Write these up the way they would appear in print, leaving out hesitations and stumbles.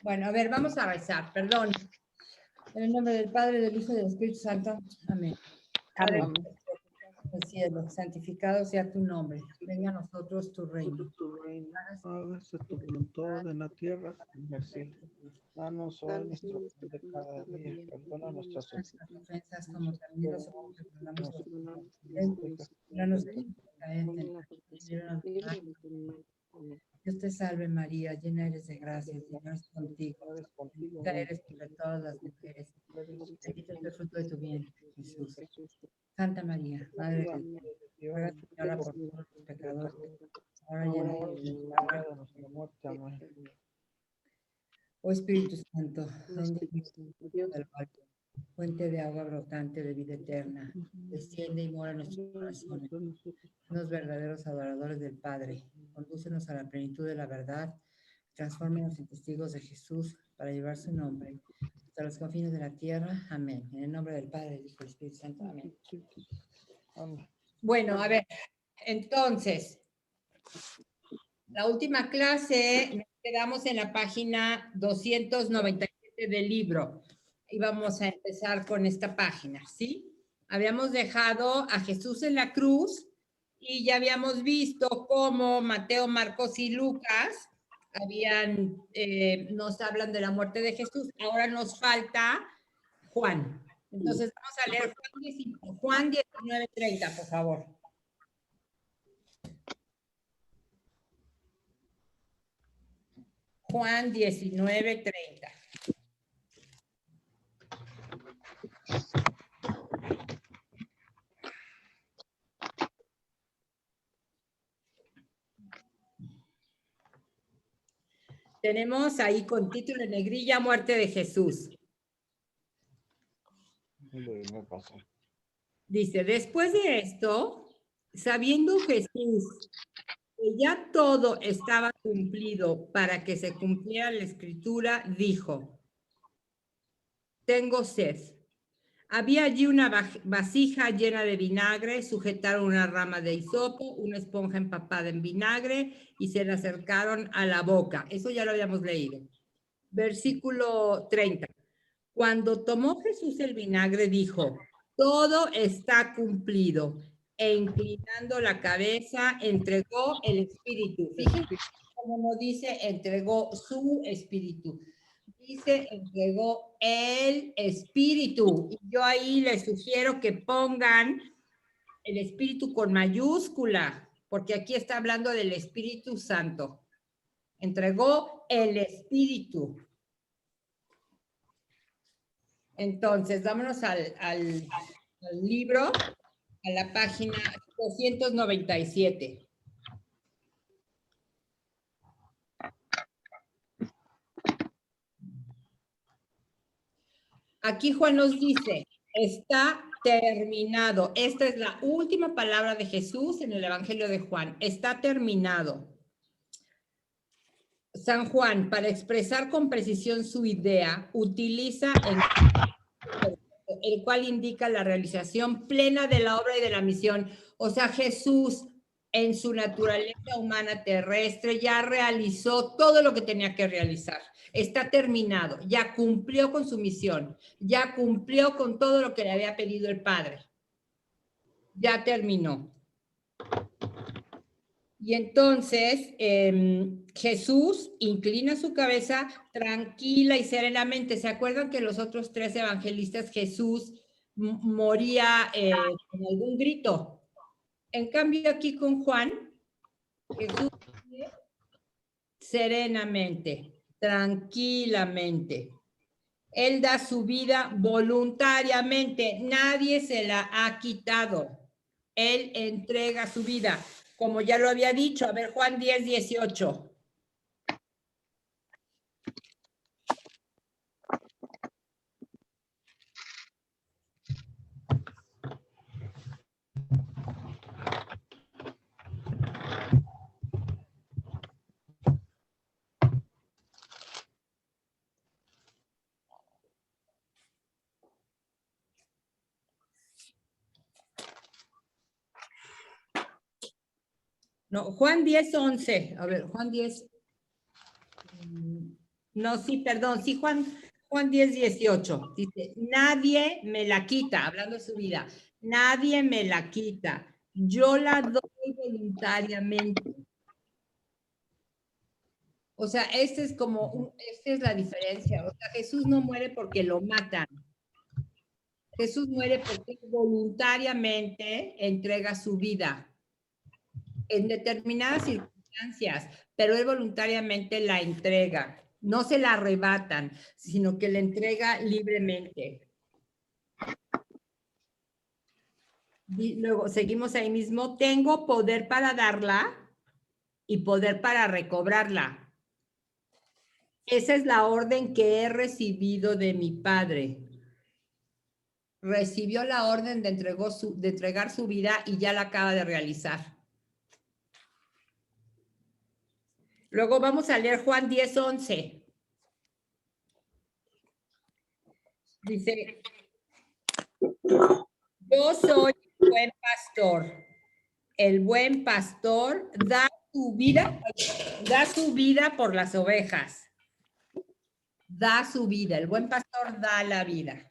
Bueno, a ver, vamos a rezar, perdón. En el nombre del Padre, del Hijo y del Espíritu Santo. Amén. Padre, Amén. en el cielo, santificado sea tu nombre. Venga a nosotros tu reino. Tu reino, hágase tu voluntad en la tierra como en el cielo. Danos hoy nuestro pan de cada día. Perdona nuestras Ofensas como también nosotros perdonamos a los ofensas. no nos dejes caer en tentación, líbranos del mal. Dios te salve María, llena eres de gracia, el Señor es contigo. Bendita eres entre todas las mujeres. Bendito es el fruto de tu vientre, Jesús. Santa María, Madre de Dios, ruega Señora por todos los pecadores, ahora y en la hora de nuestra muerte. Amén. Oh Espíritu Santo, donde Dios del alto, fuente de agua brotante de vida eterna, desciende y mora en nuestros corazones, los verdaderos adoradores del Padre, condúcenos a la plenitud de la verdad, transfórmenos en testigos de Jesús para llevar su nombre hasta los confines de la tierra. Amén. En el nombre del Padre, del Hijo y del Espíritu Santo. Amén. Bueno, a ver, entonces, la última clase nos quedamos en la página 297 del libro. Y vamos a empezar con esta página, ¿sí? Habíamos dejado a Jesús en la cruz y ya habíamos visto cómo Mateo, Marcos y Lucas nos hablan de la muerte de Jesús. Ahora nos falta Juan. Entonces vamos a leer Juan 19:30, por favor. Juan 19:30. Tenemos ahí con título en negrilla, muerte de Jesús. Dice, después de esto, sabiendo Jesús que ya todo estaba cumplido para que se cumpliera la escritura, dijo, tengo sed. Había allí una vasija llena de vinagre, sujetaron una rama de hisopo, una esponja empapada en vinagre y se la acercaron a la boca. Eso ya lo habíamos leído. Versículo 30. Cuando tomó Jesús el vinagre, dijo, todo está cumplido. E inclinando la cabeza, entregó el espíritu. Fíjense cómo no dice, entregó su espíritu. Dice, entregó el espíritu. Y yo ahí les sugiero que pongan el espíritu con mayúscula, porque aquí está hablando del Espíritu Santo. Entregó el espíritu. Entonces, vámonos al libro, a la página 297. Aquí Juan nos dice, está terminado. Esta es la última palabra de Jesús en el Evangelio de Juan. Está terminado. San Juan, para expresar con precisión su idea, utiliza el cual indica la realización plena de la obra y de la misión. O sea, Jesús, en su naturaleza humana terrestre, ya realizó todo lo que tenía que realizar. Está terminado, ya cumplió con su misión, ya cumplió con todo lo que le había pedido el Padre. Ya terminó. Y entonces Jesús inclina su cabeza tranquila y serenamente. ¿Se acuerdan que los otros tres evangelistas Jesús moría con algún grito? En cambio aquí con Juan, Jesús serenamente, tranquilamente. Él da su vida voluntariamente, nadie se la ha quitado. Él entrega su vida. Como ya lo había dicho, a ver, Juan 10:18. No, Juan 10:11. A ver, Juan 10. No, sí, perdón, sí, Juan 10, 18. Dice, nadie me la quita, hablando de su vida, nadie me la quita. Yo la doy voluntariamente. O sea, esta es la diferencia. O sea, Jesús no muere porque lo matan. Jesús muere porque voluntariamente entrega su vida en determinadas circunstancias, pero él voluntariamente la entrega. No se la arrebatan, sino que la entrega libremente. Y luego seguimos ahí mismo. Tengo poder para darla y poder para recobrarla. Esa es la orden que he recibido de mi Padre. Recibió la orden de entregar su vida y ya la acaba de realizar. Luego vamos a leer Juan 10, 11. Dice, yo soy el buen pastor. El buen pastor da su vida por las ovejas. Da su vida. El buen pastor da la vida.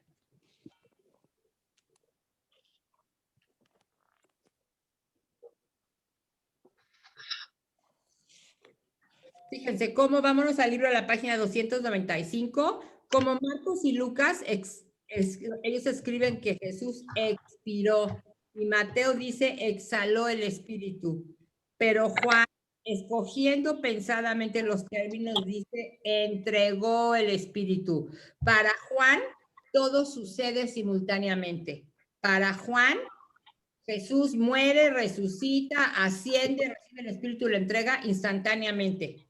Fíjense cómo, vámonos al libro a la página 295, como Marcos y Lucas, ellos escriben que Jesús expiró, y Mateo dice exhaló el espíritu, pero Juan, escogiendo pensadamente los términos, dice entregó el espíritu. Para Juan, todo sucede simultáneamente. Para Juan, Jesús muere, resucita, asciende, recibe el espíritu y lo entrega instantáneamente.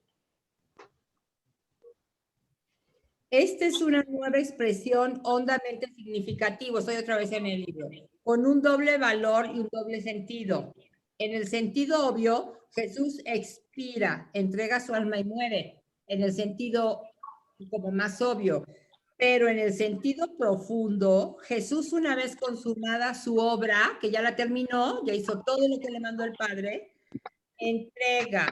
Esta es una nueva expresión hondamente significativa, estoy otra vez en el libro, con un doble valor y un doble sentido. En el sentido obvio, Jesús expira, entrega su alma y muere, en el sentido como más obvio. Pero en el sentido profundo, Jesús, una vez consumada su obra, que ya la terminó, ya hizo todo lo que le mandó el Padre, entrega,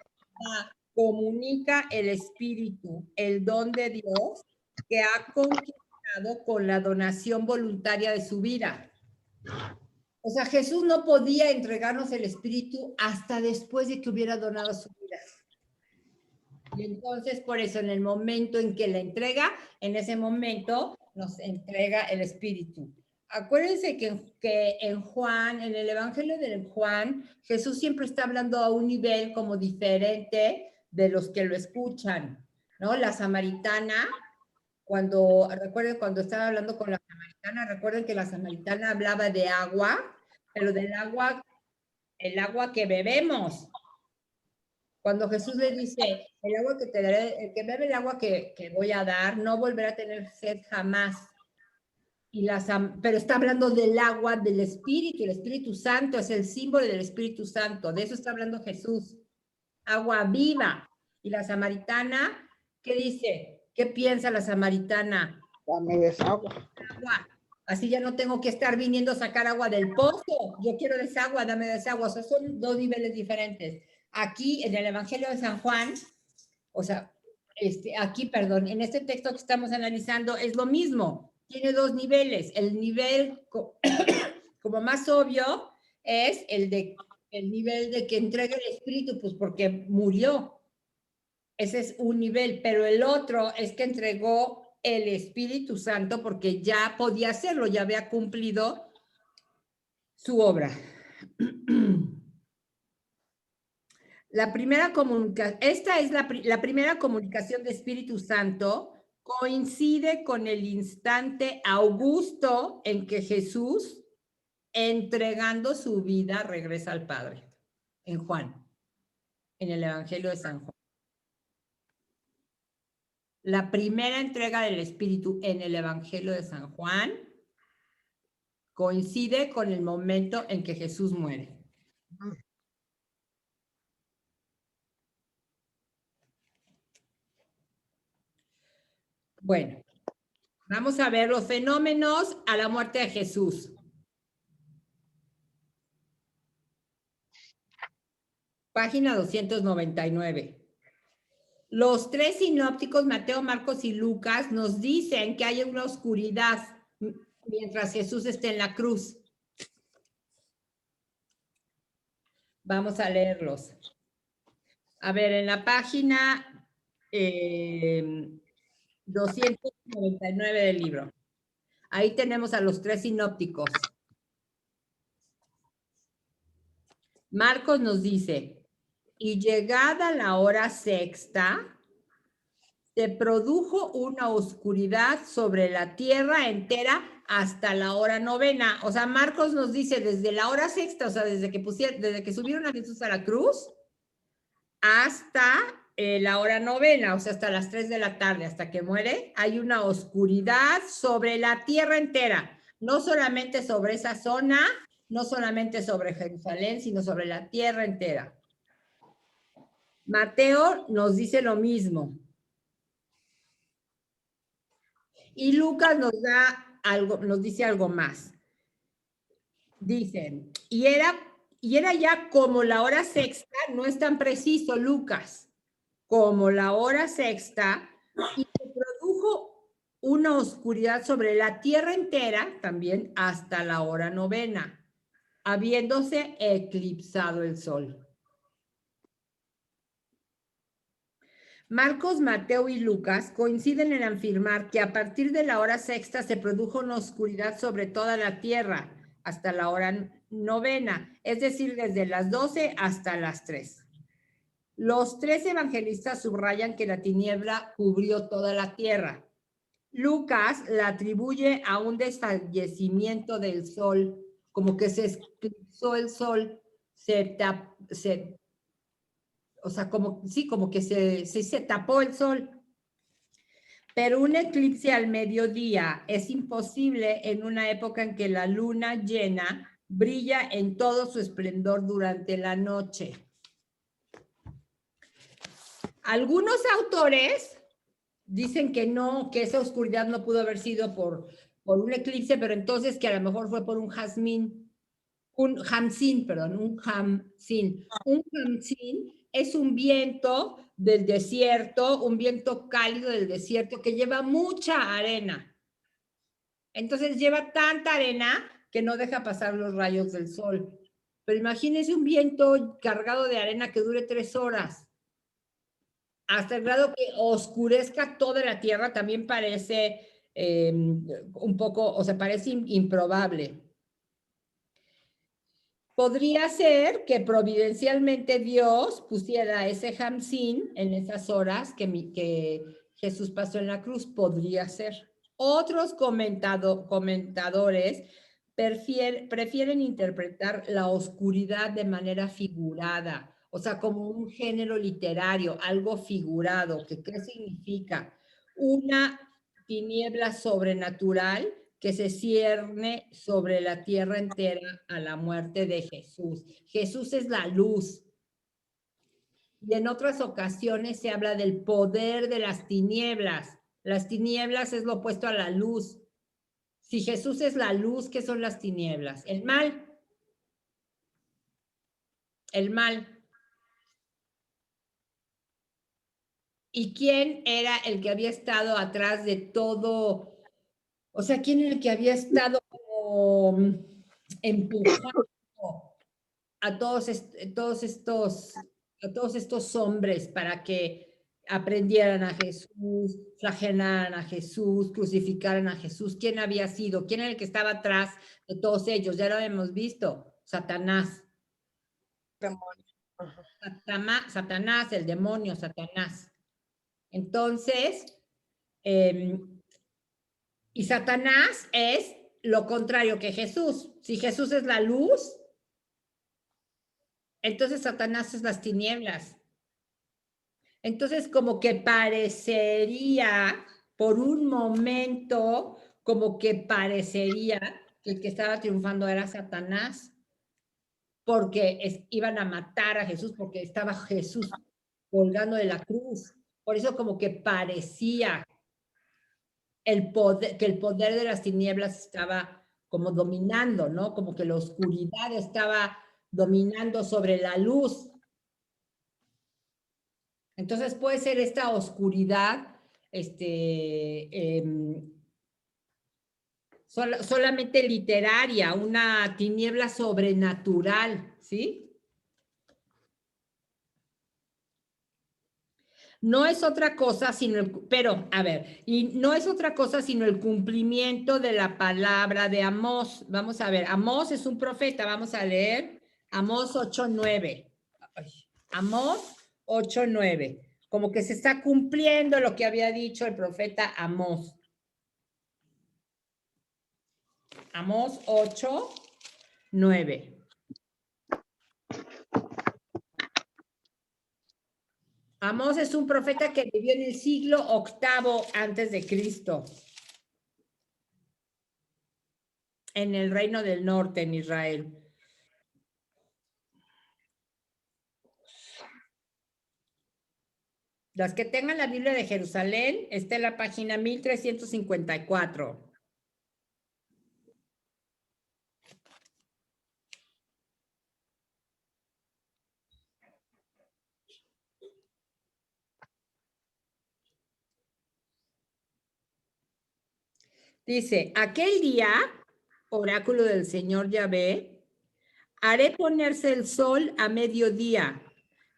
comunica el Espíritu, el don de Dios, que ha conquistado con la donación voluntaria de su vida. O sea, Jesús no podía entregarnos el Espíritu hasta después de que hubiera donado su vida. Y entonces, por eso, en el momento en que la entrega, en ese momento nos entrega el Espíritu. Acuérdense que en Juan, en el Evangelio de Juan, Jesús siempre está hablando a un nivel como diferente de los que lo escuchan, ¿no? La samaritana, recuerden cuando estaba hablando con la samaritana, recuerden que la samaritana hablaba de agua, pero del agua, el agua que bebemos. Cuando Jesús le dice, el agua que te daré, el que bebe el agua que voy a dar, no volverá a tener sed jamás. Pero está hablando del agua del Espíritu, el Espíritu Santo es el símbolo del Espíritu Santo, de eso está hablando Jesús. Agua viva. Y la samaritana, ¿qué dice? ¿Qué piensa la samaritana? Dame de esa agua. Agua. Así ya no tengo que estar viniendo a sacar agua del pozo. Yo quiero de esa agua, dame de esa agua. O sea, son dos niveles diferentes. Aquí en el Evangelio de San Juan, o sea, aquí, perdón, en este texto que estamos analizando es lo mismo. Tiene dos niveles. El nivel como más obvio es el nivel de que entrega el Espíritu, pues porque murió. Ese es un nivel, pero el otro es que entregó el Espíritu Santo porque ya podía hacerlo, ya había cumplido su obra. La primera comunicación, esta es la primera comunicación de Espíritu Santo, coincide con el instante augusto en que Jesús, entregando su vida, regresa al Padre, en Juan, en el Evangelio de San Juan. La primera entrega del Espíritu en el Evangelio de San Juan coincide con el momento en que Jesús muere. Bueno, vamos a ver los fenómenos a la muerte de Jesús. Página 299. Los tres sinópticos, Mateo, Marcos y Lucas, nos dicen que hay una oscuridad mientras Jesús está en la cruz. Vamos a leerlos. A ver, en la página 299 del libro. Ahí tenemos a los tres sinópticos. Marcos nos dice, y llegada la hora sexta, se produjo una oscuridad sobre la tierra entera hasta la hora novena. O sea, Marcos nos dice desde la hora sexta, o sea, desde que subieron a Jesús a la cruz, hasta la hora novena, o sea, hasta las 3 de la tarde, hasta que muere, hay una oscuridad sobre la tierra entera, no solamente sobre esa zona, no solamente sobre Jerusalén, sino sobre la tierra entera. Mateo nos dice lo mismo. Y Lucas nos da algo, nos dice algo más. Dicen, y era ya como la hora sexta, no es tan preciso, Lucas, como la hora sexta, y se produjo una oscuridad sobre la tierra entera, también hasta la hora novena, habiéndose eclipsado el sol. Marcos, Mateo y Lucas coinciden en afirmar que a partir de la hora sexta se produjo una oscuridad sobre toda la tierra hasta la hora novena, es decir, desde las 12 hasta las 3. Los tres evangelistas subrayan que la tiniebla cubrió toda la tierra. Lucas la atribuye a un desfallecimiento del sol, como que se eclipsó el sol, o sea, como que se tapó el sol. Pero un eclipse al mediodía es imposible en una época en que la luna llena brilla en todo su esplendor durante la noche. Algunos autores dicen que no, que esa oscuridad no pudo haber sido por un eclipse, pero entonces que a lo mejor fue por un hamsin. Un hamsin es un viento del desierto, un viento cálido del desierto que lleva mucha arena. Entonces lleva tanta arena que no deja pasar los rayos del sol. Pero imagínense un viento cargado de arena que dure 3 horas. Hasta el grado que oscurezca toda la tierra también parece un poco, o sea, parece improbable. Podría ser que providencialmente Dios pusiera ese hamsin en esas horas que Jesús pasó en la cruz. Podría ser. Otros comentadores prefieren interpretar la oscuridad de manera figurada, o sea, como un género literario, algo figurado. ¿Qué significa? Una tiniebla sobrenatural que se cierne sobre la tierra entera a la muerte de Jesús. Jesús es la luz. Y en otras ocasiones se habla del poder de las tinieblas. Las tinieblas es lo opuesto a la luz. Si Jesús es la luz, ¿qué son las tinieblas? El mal. El mal. ¿Y quién era el que había estado atrás de todo? O sea, ¿quién era el que había estado como empujando a todos estos hombres para que aprendieran a Jesús, flagelaran a Jesús, crucificaran a Jesús? ¿Quién había sido? ¿Quién era el que estaba atrás de todos ellos? Ya lo hemos visto, Satanás. Satanás, el demonio, Satanás. Entonces, y Satanás es lo contrario que Jesús. Si Jesús es la luz, entonces Satanás es las tinieblas. Entonces, como que parecería, por un momento, como que parecería que el que estaba triunfando era Satanás, porque iban a matar a Jesús, porque estaba Jesús colgando de la cruz. Por eso como que parecía que el poder de las tinieblas estaba como dominando, ¿no? Como que la oscuridad estaba dominando sobre la luz. Entonces puede ser esta oscuridad, solamente literaria, una tiniebla sobrenatural, ¿sí? No es otra cosa sino pero, a ver, y no es otra cosa sino el cumplimiento de la palabra de Amós. Vamos a ver, Amós es un profeta, vamos a leer Amós 8:9. Amós 8:9. Como que se está cumpliendo lo que había dicho el profeta Amós. Amós 8:9. Amós es un profeta que vivió en el siglo VIII antes de Cristo, en el reino del norte, en Israel. Las que tengan la Biblia de Jerusalén, está en la página 1354. Dice, aquel día, oráculo del Señor Yahvé, haré ponerse el sol a mediodía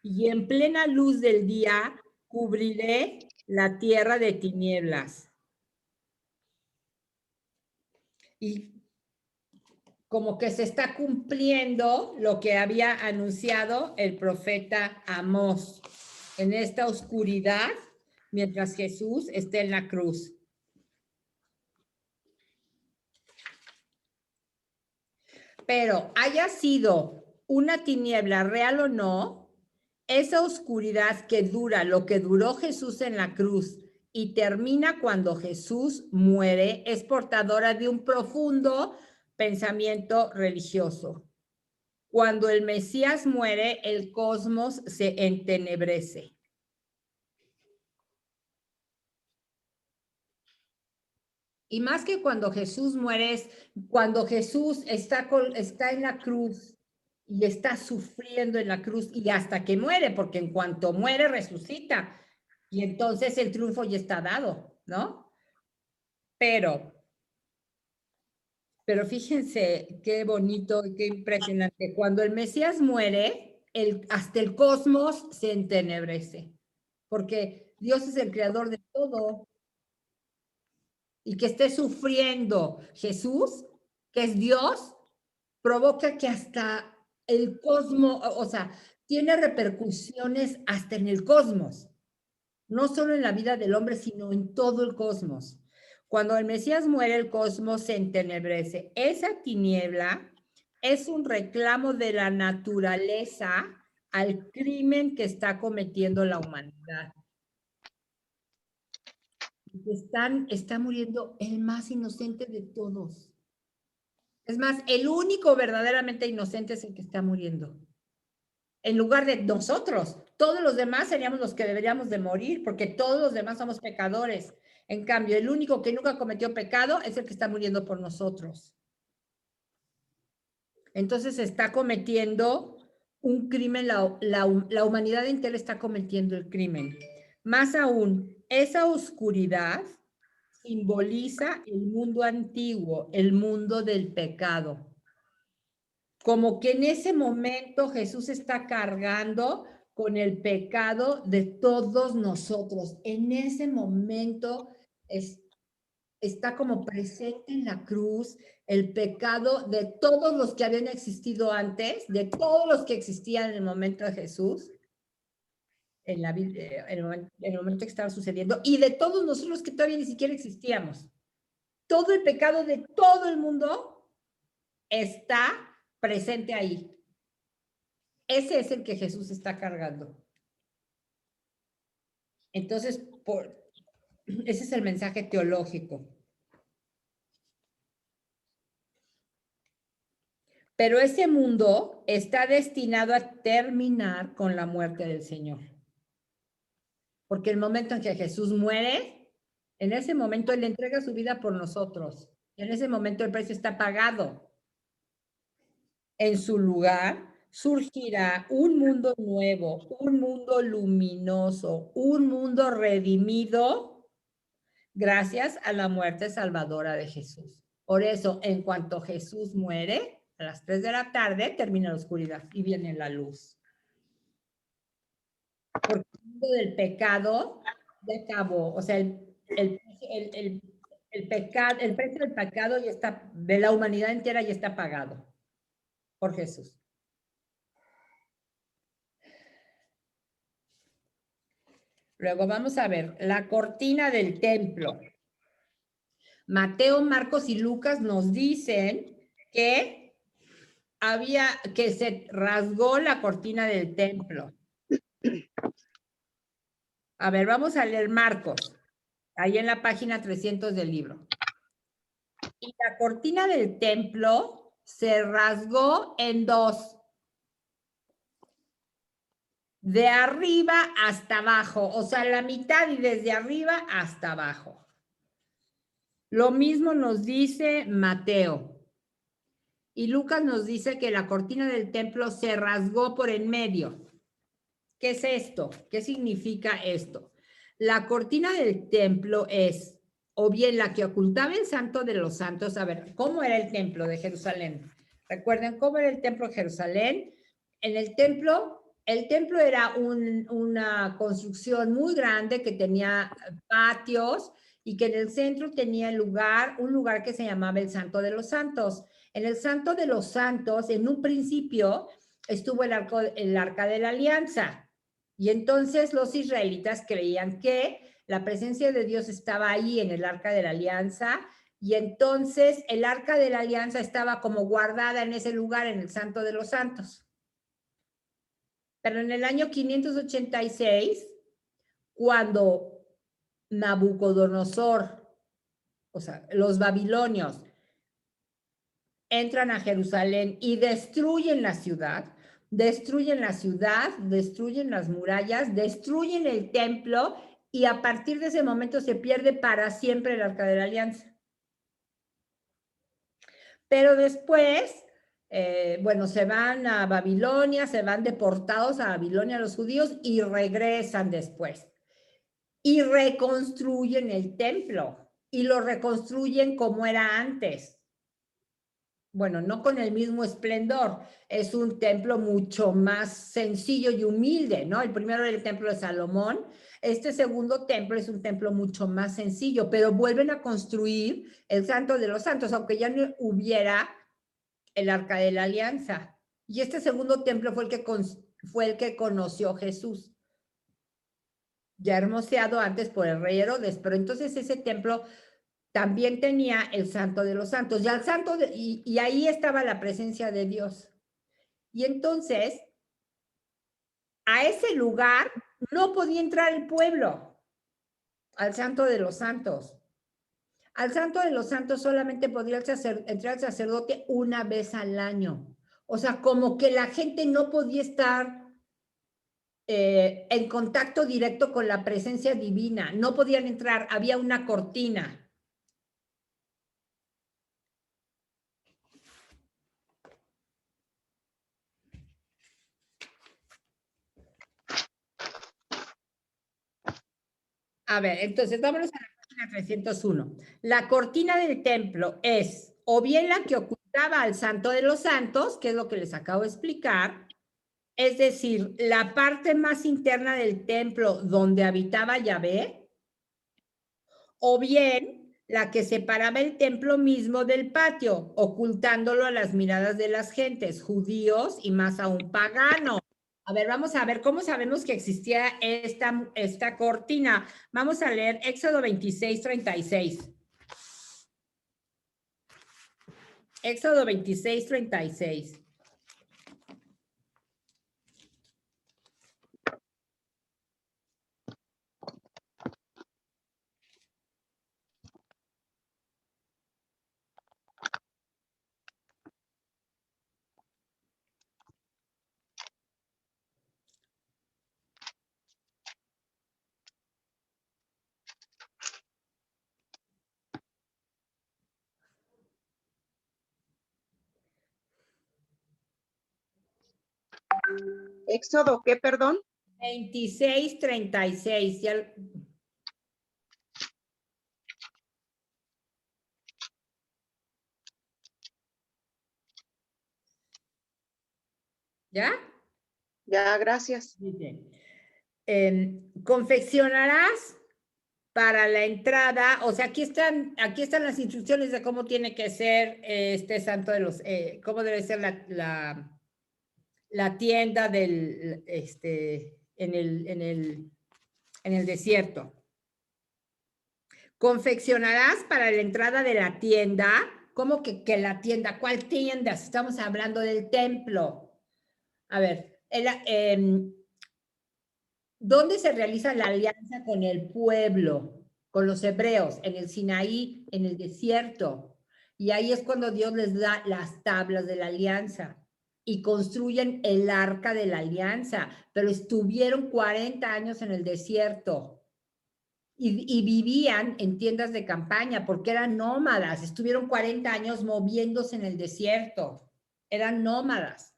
y en plena luz del día cubriré la tierra de tinieblas. Y como que se está cumpliendo lo que había anunciado el profeta Amós en esta oscuridad mientras Jesús está en la cruz. Pero haya sido una tiniebla real o no, esa oscuridad que dura lo que duró Jesús en la cruz y termina cuando Jesús muere, es portadora de un profundo pensamiento religioso. Cuando el Mesías muere, el cosmos se entenebrece. Y más que cuando Jesús muere, es cuando Jesús está en la cruz y está sufriendo en la cruz y hasta que muere, porque en cuanto muere, resucita. Y entonces el triunfo ya está dado, ¿no? Pero fíjense qué bonito y qué impresionante. Cuando el Mesías muere, hasta el cosmos se entenebrece, porque Dios es el creador de todo. Y que esté sufriendo Jesús, que es Dios, provoca que hasta el cosmos, o sea, tiene repercusiones hasta en el cosmos, no solo en la vida del hombre, sino en todo el cosmos. Cuando el Mesías muere, el cosmos se entenebrece. Esa tiniebla es un reclamo de la naturaleza al crimen que está cometiendo la humanidad. Está muriendo el más inocente de todos. Es más, el único verdaderamente inocente es el que está muriendo. En lugar de nosotros, todos los demás seríamos los que deberíamos de morir, porque todos los demás somos pecadores. En cambio, el único que nunca cometió pecado es el que está muriendo por nosotros. Entonces se está cometiendo un crimen, la humanidad entera está cometiendo el crimen. Más aún, esa oscuridad simboliza el mundo antiguo, el mundo del pecado. Como que en ese momento Jesús está cargando con el pecado de todos nosotros. En ese momento está como presente en la cruz el pecado de todos los que habían existido antes, de todos los que existían en el momento de Jesús, en el momento que estaba sucediendo, y de todos nosotros que todavía ni siquiera existíamos. Todo el pecado de todo el mundo está presente ahí. Ese es el que Jesús está cargando. Entonces, ese es el mensaje teológico. Pero ese mundo está destinado a terminar con la muerte del Señor. Porque el momento en que Jesús muere, en ese momento Él entrega su vida por nosotros. En ese momento el precio está pagado. En su lugar, surgirá un mundo nuevo, un mundo luminoso, un mundo redimido gracias a la muerte salvadora de Jesús. Por eso, en cuanto Jesús muere, a las 3 de la tarde termina la oscuridad y viene la luz. Porque el mundo del pecado ya acabó. O sea, pecado, el precio del pecado ya está, de la humanidad entera ya está pagado por Jesús. Luego vamos a ver la cortina del templo. Mateo, Marcos y Lucas nos dicen que que se rasgó la cortina del templo. A ver, vamos a leer Marcos, ahí en la página 300 del libro. Y la cortina del templo se rasgó en dos. De arriba hasta abajo, o sea, la mitad y desde arriba hasta abajo. Lo mismo nos dice Mateo. Y Lucas nos dice que la cortina del templo se rasgó por en medio. ¿Qué es esto? ¿Qué significa esto? La cortina del templo es, o bien la que ocultaba el Santo de los Santos. A ver, ¿cómo era el templo de Jerusalén? Recuerden cómo era el templo de Jerusalén. En el templo era una construcción muy grande que tenía patios y que en el centro tenía un lugar que se llamaba el Santo de los Santos. En el Santo de los Santos, en un principio, estuvo el arca de la alianza. Y entonces los israelitas creían que la presencia de Dios estaba ahí en el arca de la alianza, y entonces el arca de la alianza estaba como guardada en ese lugar, en el Santo de los Santos. Pero en el año 586, cuando Nabucodonosor, o sea, los babilonios, entran a Jerusalén y destruyen la ciudad, destruyen las murallas, destruyen el templo, y a partir de ese momento se pierde para siempre el Arca de la Alianza. Pero después, bueno, se van a Babilonia, se van deportados a Babilonia los judíos y regresan después. Y reconstruyen el templo y lo reconstruyen como era antes. Bueno, no con el mismo esplendor, es un templo mucho más sencillo y humilde, ¿no? El primero era el templo de Salomón, este segundo templo es un templo mucho más sencillo, pero vuelven a construir el Santo de los Santos, aunque ya no hubiera el Arca de la Alianza. Y este segundo templo fue el que conoció Jesús, ya hermoseado antes por el rey Herodes, pero entonces ese templo también tenía el Santo de los Santos, y ahí estaba la presencia de Dios. Y entonces, a ese lugar no podía entrar el pueblo, al Santo de los Santos. Al Santo de los Santos solamente podía entrar el sacerdote una vez al año. O sea, como que la gente no podía estar en contacto directo con la presencia divina, no podían entrar, había una cortina. A ver, entonces vámonos a la página 301. La cortina del templo es o bien la que ocultaba al Santo de los Santos, que es lo que les acabo de explicar, es decir, la parte más interna del templo donde habitaba Yahvé, o bien la que separaba el templo mismo del patio, ocultándolo a las miradas de las gentes, judíos y más aún paganos. A ver, vamos a ver cómo sabemos que existía esta cortina. Vamos a leer Éxodo 26, 36. Éxodo 26, 36. Éxodo, ¿qué, perdón? 26:36. ¿Ya? Ya, gracias. Dice, confeccionarás para la entrada, o sea, aquí están las instrucciones de cómo tiene que ser este santo de los, cómo debe ser la tienda del, en el desierto. Confeccionarás para la entrada de la tienda. ¿Cómo que la tienda? ¿Cuál tienda? Estamos hablando del templo. A ver, ¿dónde se realiza la alianza con el pueblo, con los hebreos? En el Sinaí, en el desierto. Y ahí es cuando Dios les da las tablas de la alianza y construyen el arca de la alianza, pero estuvieron 40 años en el desierto. Y vivían en tiendas de campaña porque eran nómadas, estuvieron 40 años moviéndose en el desierto, eran nómadas.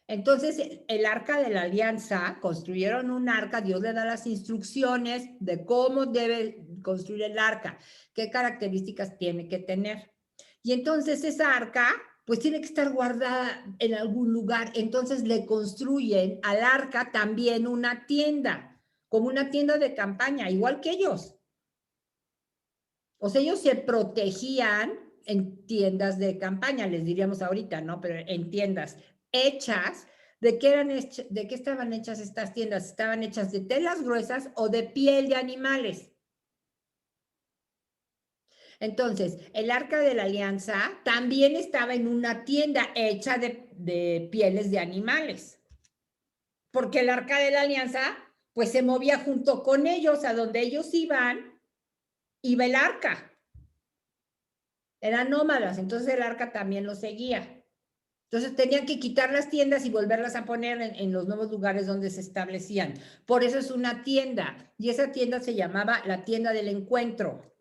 Entonces, el arca de la alianza, construyeron un arca, Dios le da las instrucciones de cómo debe construir el arca, qué características tiene que tener. Y entonces esa arca, pues tiene que estar guardada en algún lugar. Entonces le construyen al arca también una tienda, como una tienda de campaña, igual que ellos. O sea, ellos se protegían en tiendas de campaña, les diríamos ahorita, ¿no? Pero en tiendas hechas. ¿De qué estaban hechas estas tiendas? Estaban hechas de telas gruesas o de piel de animales. Entonces, el Arca de la Alianza también estaba en una tienda hecha de pieles de animales. Porque el Arca de la Alianza, pues se movía junto con ellos, a donde ellos iba el arca. Eran nómadas, entonces el arca también los seguía. Entonces tenían que quitar las tiendas y volverlas a poner en los nuevos lugares donde se establecían. Por eso es una tienda, y esa tienda se llamaba la tienda del encuentro.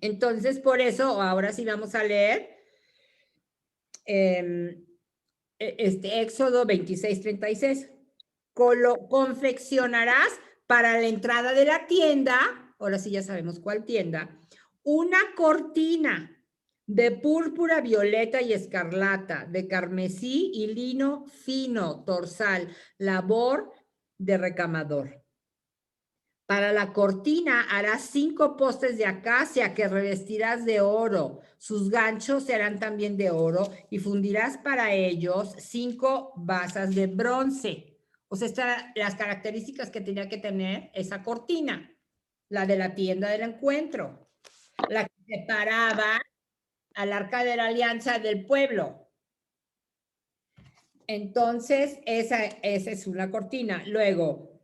Entonces, por eso, ahora sí vamos a leer Éxodo 26:36. Confeccionarás para la entrada de la tienda, ahora sí ya sabemos cuál tienda, una cortina de púrpura, violeta y escarlata, de carmesí y lino fino, torsal, labor de recamador. Para la cortina harás 5 postes de acacia que revestirás de oro. Sus ganchos serán también de oro y fundirás para ellos 5 basas de bronce. O sea, estas eran las características que tenía que tener esa cortina, la de la tienda del encuentro, la que separaba al arca de la alianza del pueblo. Entonces, esa es una cortina. Luego,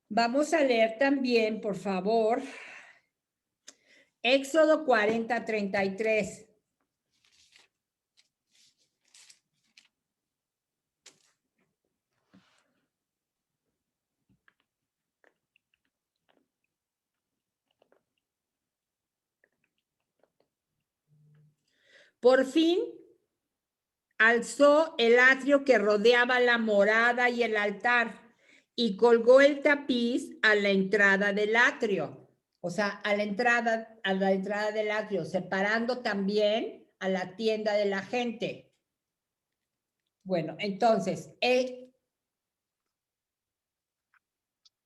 vamos a leer también, por favor, Éxodo 40:33. Por fin alzó el atrio que rodeaba la morada y el altar y colgó el tapiz a la entrada del atrio. O sea, a la entrada del atrio, separando también a la tienda de la gente. Bueno, entonces,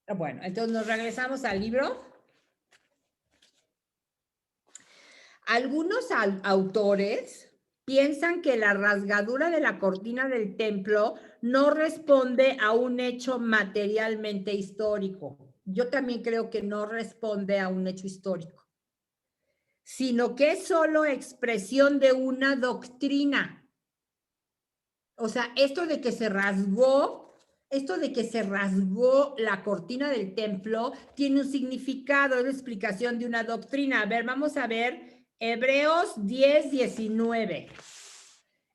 entonces nos regresamos al libro. Algunos autores piensan que la rasgadura de la cortina del templo no responde a un hecho materialmente histórico. Yo también creo que no responde a un hecho histórico, sino que es solo expresión de una doctrina. O sea, esto de que se rasgó la cortina del templo tiene un significado, es la explicación de una doctrina. A ver, vamos a ver Hebreos 10:19.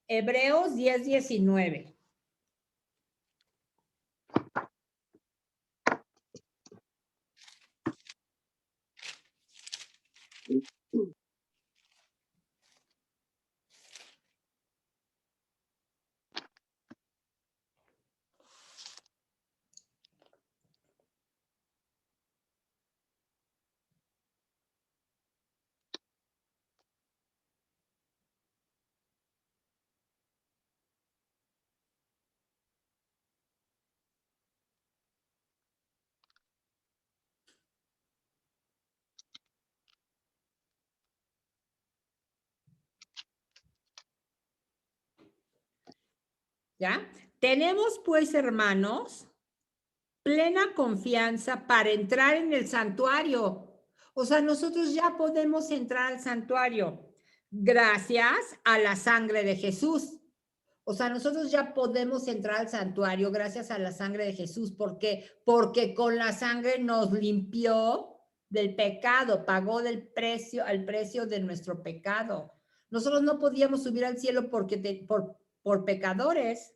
Hebreos 10:19. ¿Ya? Tenemos pues, hermanos, plena confianza para entrar en el santuario. O sea, nosotros ya podemos entrar al santuario gracias a la sangre de Jesús. O sea, nosotros ya podemos entrar al santuario gracias a la sangre de Jesús. ¿Por qué? Porque con la sangre nos limpió del pecado, pagó el precio de nuestro pecado. Nosotros no podíamos subir al cielo porque por pecadores.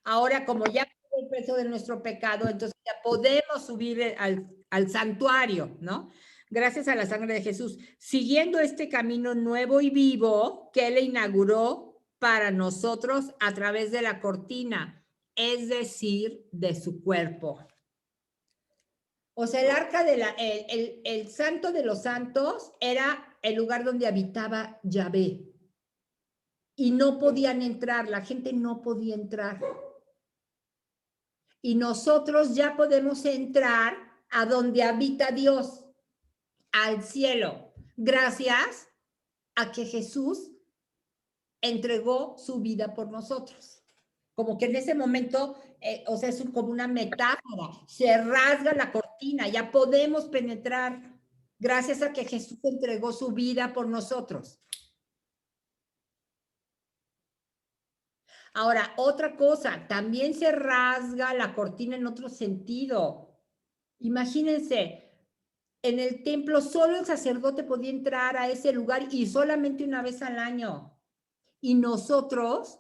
Ahora, como ya pagó el precio de nuestro pecado, entonces ya podemos subir al santuario, ¿no? Gracias a la sangre de Jesús, siguiendo este camino nuevo y vivo que Él inauguró para nosotros a través de la cortina, es decir, de su cuerpo. O sea, el arca el santo de los santos era el lugar donde habitaba Yahvé. Y no podían entrar, la gente no podía entrar. Y nosotros ya podemos entrar a donde habita Dios, al cielo, gracias a que Jesús entregó su vida por nosotros. Como que en ese momento, o sea, es como una metáfora, se rasga la cortina, ya podemos penetrar gracias a que Jesús entregó su vida por nosotros. Ahora, otra cosa, también se rasga la cortina en otro sentido. Imagínense, en el templo solo el sacerdote podía entrar a ese lugar y solamente una vez al año. Y nosotros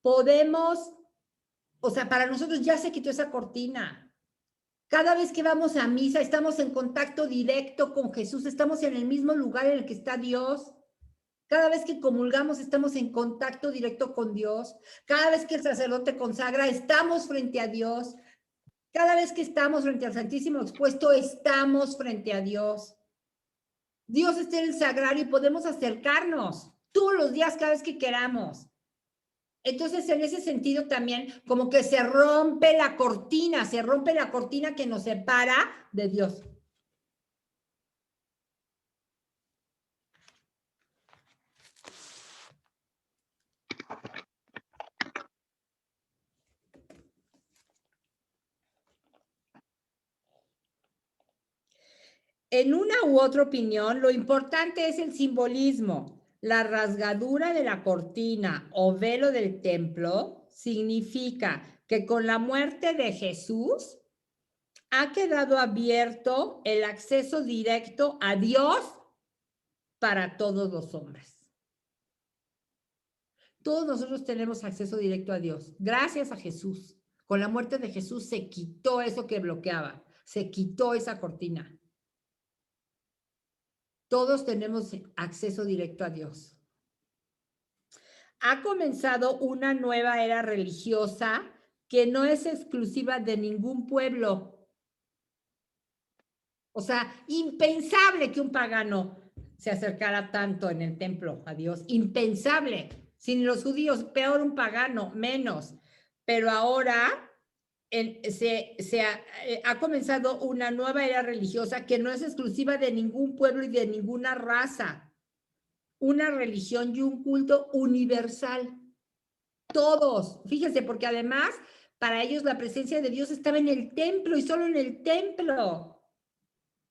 podemos, o sea, para nosotros ya se quitó esa cortina. Cada vez que vamos a misa estamos en contacto directo con Jesús, estamos en el mismo lugar en el que está Dios. Cada vez que comulgamos estamos en contacto directo con Dios. Cada vez que el sacerdote consagra estamos frente a Dios. Cada vez que estamos frente al Santísimo Expuesto estamos frente a Dios. Dios está en el sagrario y podemos acercarnos todos los días cada vez que queramos. Entonces, en ese sentido también, como que se rompe la cortina que nos separa de Dios. En una u otra opinión, lo importante es el simbolismo. La rasgadura de la cortina o velo del templo significa que con la muerte de Jesús ha quedado abierto el acceso directo a Dios para todos los hombres. Todos nosotros tenemos acceso directo a Dios, gracias a Jesús. Con la muerte de Jesús se quitó eso que bloqueaba, se quitó esa cortina. Todos tenemos acceso directo a Dios. Ha comenzado una nueva era religiosa que no es exclusiva de ningún pueblo. O sea, impensable que un pagano se acercara tanto en el templo a Dios. Impensable. Sin los judíos, peor un pagano, menos. Pero ahora ha comenzado una nueva era religiosa que no es exclusiva de ningún pueblo y de ninguna raza. Una religión y un culto universal. Todos, fíjense, porque además para ellos la presencia de Dios estaba en el templo y solo en el templo.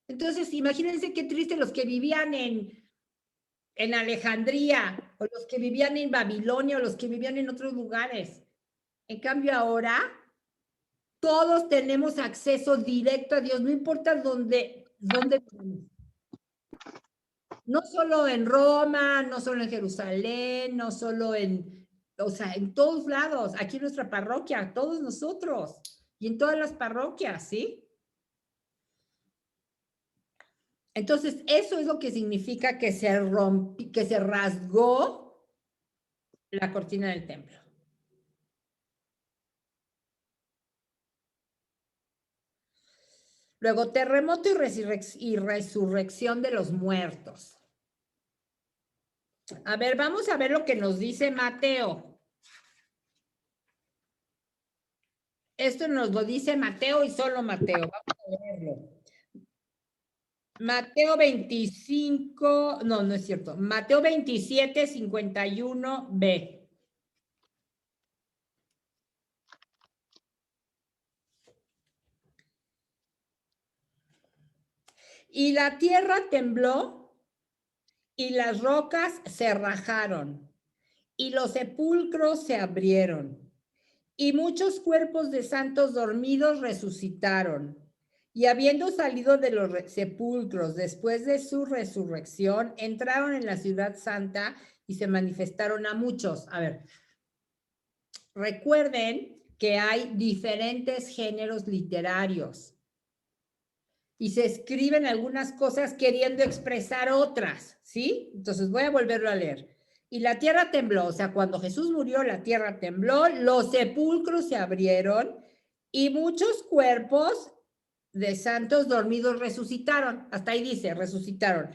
Entonces, imagínense qué triste los que vivían en Alejandría, o los que vivían en Babilonia, o los que vivían en otros lugares. En cambio ahora, todos tenemos acceso directo a Dios, no importa dónde vivamos. No solo en Roma, no solo en Jerusalén, no solo o sea, en todos lados, aquí en nuestra parroquia, todos nosotros, y en todas las parroquias, ¿sí? Entonces, eso es lo que significa que se rasgó la cortina del templo. Luego, terremoto y resurrección de los muertos. A ver, vamos a ver lo que nos dice Mateo. Esto nos lo dice Mateo y solo Mateo. Vamos a leerlo. Mateo 25, no es cierto. Mateo 27, 51b. Y la tierra tembló y las rocas se rajaron y los sepulcros se abrieron y muchos cuerpos de santos dormidos resucitaron. Y habiendo salido de los sepulcros después de su resurrección, entraron en la ciudad santa y se manifestaron a muchos. A ver, recuerden que hay diferentes géneros literarios y se escriben algunas cosas queriendo expresar otras, ¿sí? Entonces voy a volverlo a leer. Y la tierra tembló, o sea, cuando Jesús murió, la tierra tembló, los sepulcros se abrieron y muchos cuerpos de santos dormidos resucitaron. Hasta ahí dice, resucitaron.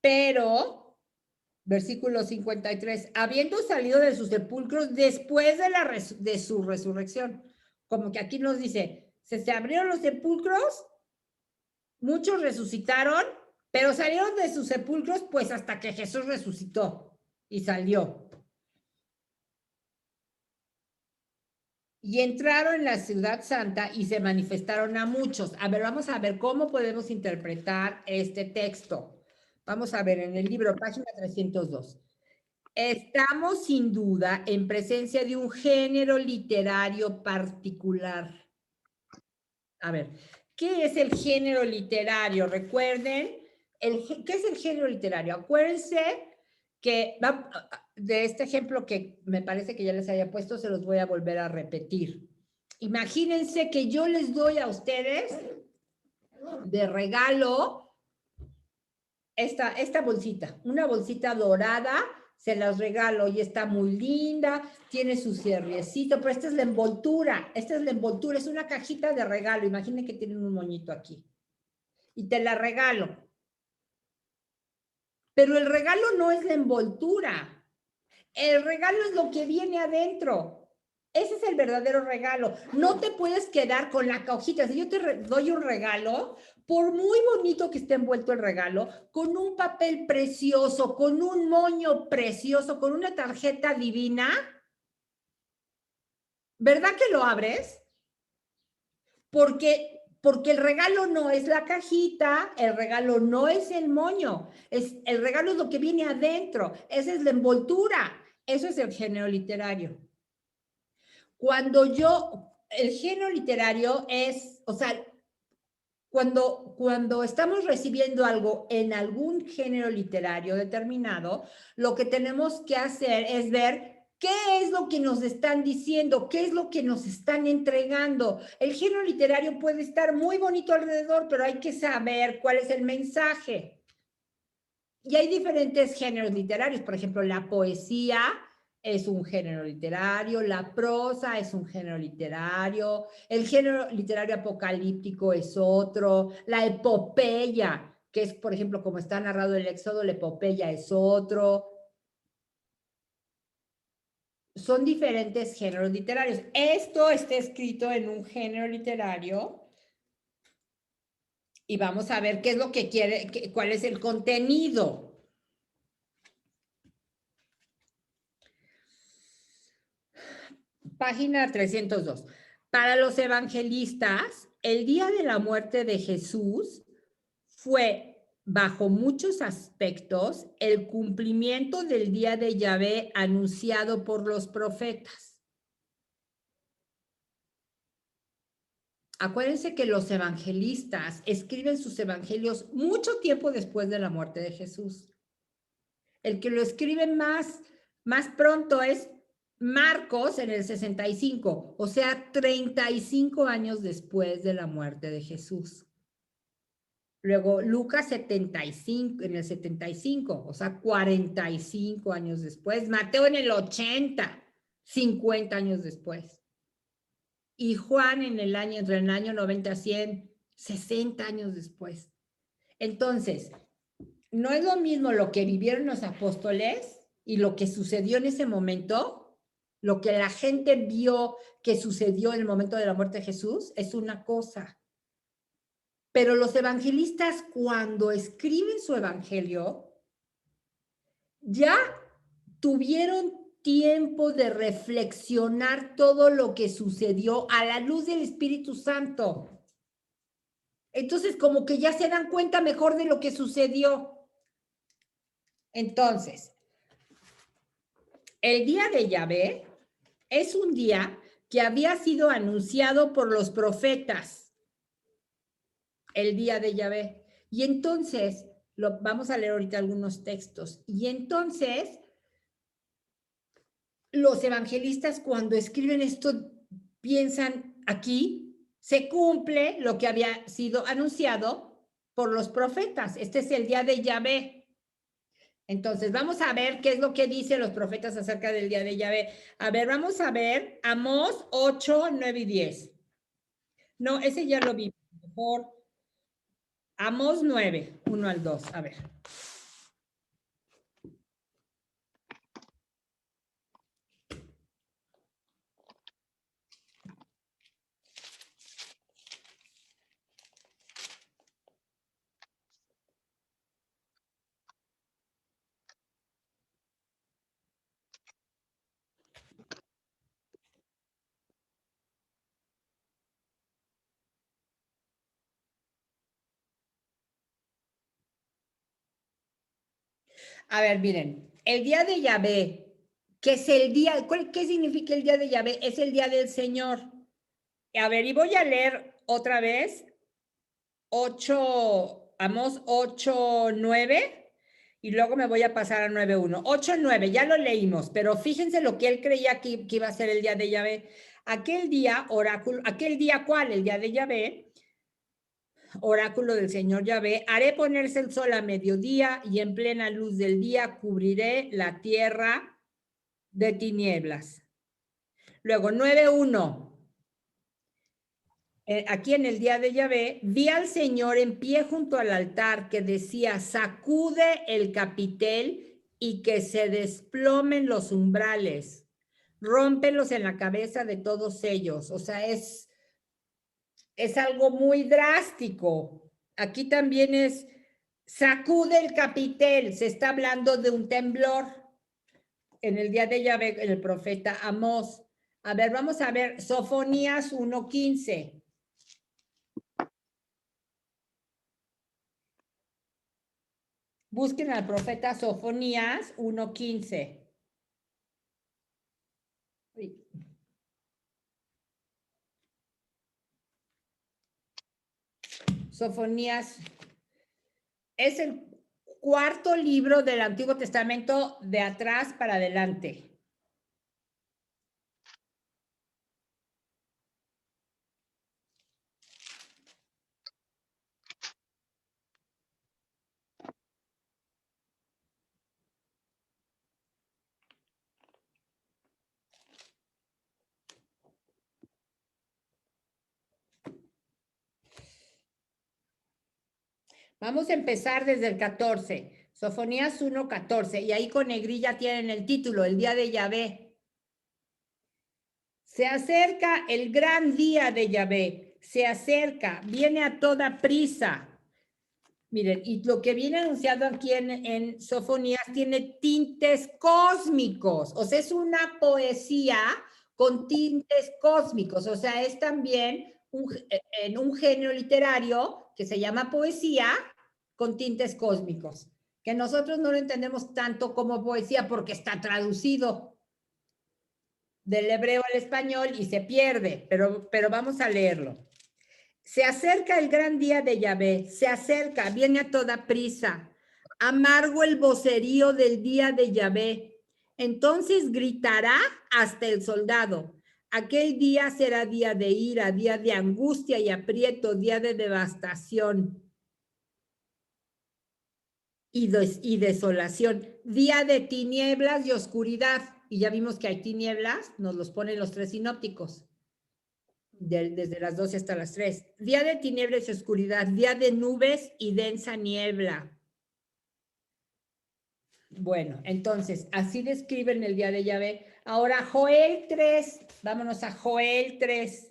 Pero, versículo 53, habiendo salido de sus sepulcros después de su resurrección. Como que aquí nos dice, se abrieron los sepulcros, muchos resucitaron, pero salieron de sus sepulcros pues hasta que Jesús resucitó y salió. Y entraron en la ciudad santa y se manifestaron a muchos. A ver, vamos a ver cómo podemos interpretar este texto. Vamos a ver en el libro, página 302. Estamos sin duda en presencia de un género literario particular. A ver, ¿qué es el género literario? Recuerden, ¿qué es el género literario? Acuérdense que de este ejemplo que me parece que ya les había puesto, se los voy a volver a repetir. Imagínense que yo les doy a ustedes de regalo esta bolsita, una bolsita dorada, se las regalo y está muy linda, tiene su cierrecito, pero esta es la envoltura, es una cajita de regalo, imaginen que tienen un moñito aquí. Y te la regalo. Pero el regalo no es la envoltura, el regalo es lo que viene adentro. Ese es el verdadero regalo. No te puedes quedar con la cajita. Si yo te doy un regalo, por muy bonito que esté envuelto el regalo, con un papel precioso, con un moño precioso, con una tarjeta divina, ¿verdad que lo abres? Porque el regalo no es la cajita, el regalo no es el moño, el regalo es lo que viene adentro, esa es la envoltura, eso es el género literario. El género literario es, o sea, cuando estamos recibiendo algo en algún género literario determinado, lo que tenemos que hacer es ver qué es lo que nos están diciendo, qué es lo que nos están entregando. El género literario puede estar muy bonito alrededor, pero hay que saber cuál es el mensaje. Y hay diferentes géneros literarios, por ejemplo, la poesía es un género literario, la prosa es un género literario, el género literario apocalíptico es otro, la epopeya, que es, por ejemplo, como está narrado el Éxodo, la epopeya es otro. Son diferentes géneros literarios. Esto está escrito en un género literario y vamos a ver qué es lo que quiere, cuál es el contenido. Página 302. Para los evangelistas, el día de la muerte de Jesús fue, bajo muchos aspectos, el cumplimiento del día de Yahvé anunciado por los profetas. Acuérdense que los evangelistas escriben sus evangelios mucho tiempo después de la muerte de Jesús. El que lo escribe más pronto es Marcos en el 65, o sea, 35 años después de la muerte de Jesús. Luego Lucas 75, en el 75, o sea, 45 años después. Mateo en el 80, 50 años después. Y Juan en el año, entre el año 90 a 100, 60 años después. Entonces, no es lo mismo lo que vivieron los apóstoles y lo que sucedió en ese momento, lo que la gente vio que sucedió en el momento de la muerte de Jesús, es una cosa. Pero los evangelistas, cuando escriben su evangelio, ya tuvieron tiempo de reflexionar todo lo que sucedió a la luz del Espíritu Santo. Entonces, como que ya se dan cuenta mejor de lo que sucedió. Entonces, el día de Yahvé es un día que había sido anunciado por los profetas, el día de Yahvé. Y entonces, vamos a leer ahorita algunos textos. Y entonces, los evangelistas cuando escriben esto piensan aquí se cumple lo que había sido anunciado por los profetas. Este es el día de Yahvé. Entonces, vamos a ver qué es lo que dicen los profetas acerca del día de Yahvé. A ver, vamos a ver Amós 8, 9 y 10. No, ese ya lo vi. Mejor Amós 9, 1 al 2. A ver. A ver, miren, el día de Yahvé, que es el día, ¿qué significa el día de Yahvé? Es el día del Señor. A ver, y voy a leer otra vez 8, Amós 8, 9, y luego me voy a pasar a 9, 1. 8, 9, ya lo leímos, pero fíjense lo que él creía que iba a ser el día de Yahvé. Aquel día, oráculo, aquel día, ¿cuál? El día de Yahvé, oráculo del Señor Yahvé, haré ponerse el sol a mediodía y en plena luz del día cubriré la tierra de tinieblas. Luego, 9.1. Aquí en el día de Yahvé, vi al Señor en pie junto al altar que decía, sacude el capitel y que se desplomen los umbrales, rómpelos en la cabeza de todos ellos. O sea, es algo muy drástico. Aquí también es, sacude el capitel, se está hablando de un temblor. En el día de Yahvé, el profeta Amós. A ver, vamos a ver, Sofonías 1:15. Busquen al profeta Sofonías 1:15. Sofonías es el cuarto libro del Antiguo Testamento de atrás para adelante. Vamos a empezar desde el 14. Sofonías 1:14. Y ahí con negrilla tienen el título, el día de Yahvé. Se acerca el gran día de Yahvé. Se acerca, viene a toda prisa. Miren, y lo que viene anunciado aquí en Sofonías tiene tintes cósmicos. O sea, es una poesía con tintes cósmicos. O sea, es también en un género literario que se llama poesía con tintes cósmicos. Que nosotros no lo entendemos tanto como poesía porque está traducido del hebreo al español y se pierde, pero vamos a leerlo. Se acerca el gran día de Yahvé, se acerca, viene a toda prisa. Amargo el vocerío del día de Yahvé. Entonces gritará hasta el soldado. Aquel día será día de ira, día de angustia y aprieto, día de devastación y desolación, día de tinieblas y oscuridad. Y ya vimos que hay tinieblas, nos los ponen los tres sinópticos. Desde las 12 hasta las 3. Día de tinieblas y oscuridad, día de nubes y densa niebla. Bueno, entonces, así describen el día de Yahvé. Ahora, Joel 3, vámonos a Joel 3.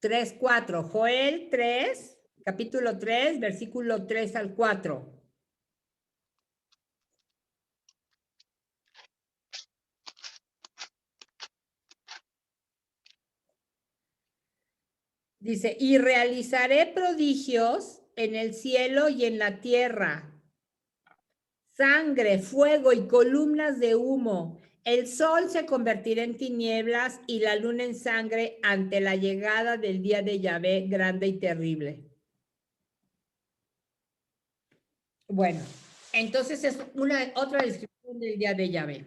3:4. Joel 3, capítulo 3, versículo 3 al 4. Dice, y realizaré prodigios en el cielo y en la tierra, sangre, fuego y columnas de humo. El sol se convertirá en tinieblas y la luna en sangre ante la llegada del día de Yahvé grande y terrible. Bueno, entonces es otra descripción del día de Yahvé.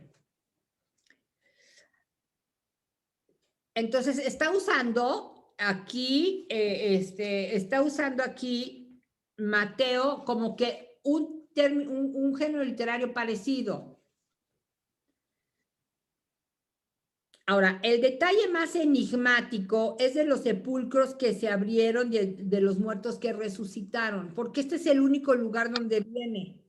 Entonces está usando aquí, Mateo como que un género literario parecido. Ahora, el detalle más enigmático es de los sepulcros que se abrieron de los muertos que resucitaron, porque este es el único lugar donde viene.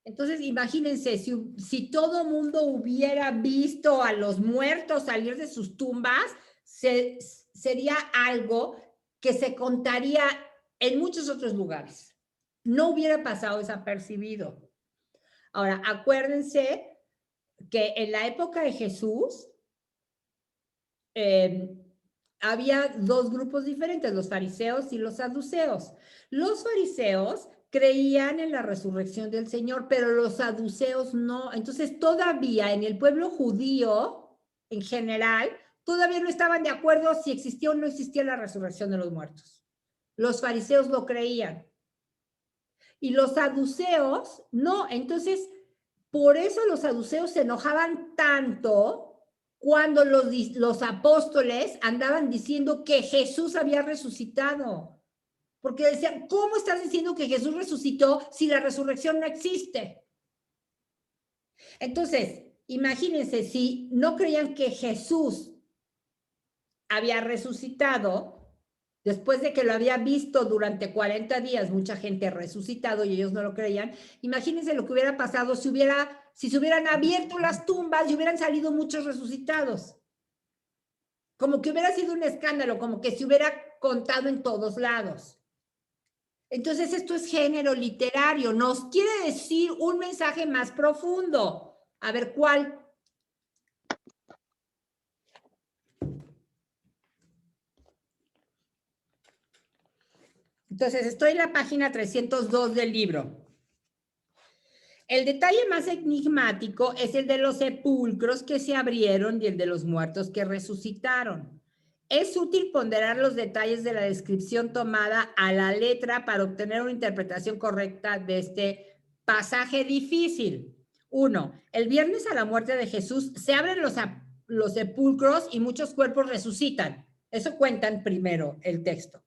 Entonces, imagínense, si todo mundo hubiera visto a los muertos salir de sus tumbas, sería algo que se contaría en muchos otros lugares. No hubiera pasado desapercibido. Ahora, acuérdense que en la época de Jesús había dos grupos diferentes, los fariseos y los saduceos. Los fariseos creían en la resurrección del Señor, pero los saduceos no. Entonces, todavía en el pueblo judío, en general, todavía no estaban de acuerdo si existía o no existía la resurrección de los muertos. Los fariseos lo creían. Y los saduceos no. Entonces, por eso los saduceos se enojaban tanto cuando los apóstoles andaban diciendo que Jesús había resucitado. Porque decían, ¿cómo estás diciendo que Jesús resucitó si la resurrección no existe? Entonces, imagínense, si no creían que Jesús había resucitado, después de que lo había visto durante 40 días, mucha gente resucitado y ellos no lo creían, imagínense lo que hubiera pasado si se hubieran abierto las tumbas y hubieran salido muchos resucitados. Como que hubiera sido un escándalo, como que se hubiera contado en todos lados. Entonces, esto es género literario, nos quiere decir un mensaje más profundo. A ver, ¿cuál? Entonces, estoy en la página 302 del libro. El detalle más enigmático es el de los sepulcros que se abrieron y el de los muertos que resucitaron. Es útil ponderar los detalles de la descripción tomada a la letra para obtener una interpretación correcta de este pasaje difícil. 1. El viernes a la muerte de Jesús se abren los sepulcros y muchos cuerpos resucitan. Eso cuentan primero el texto.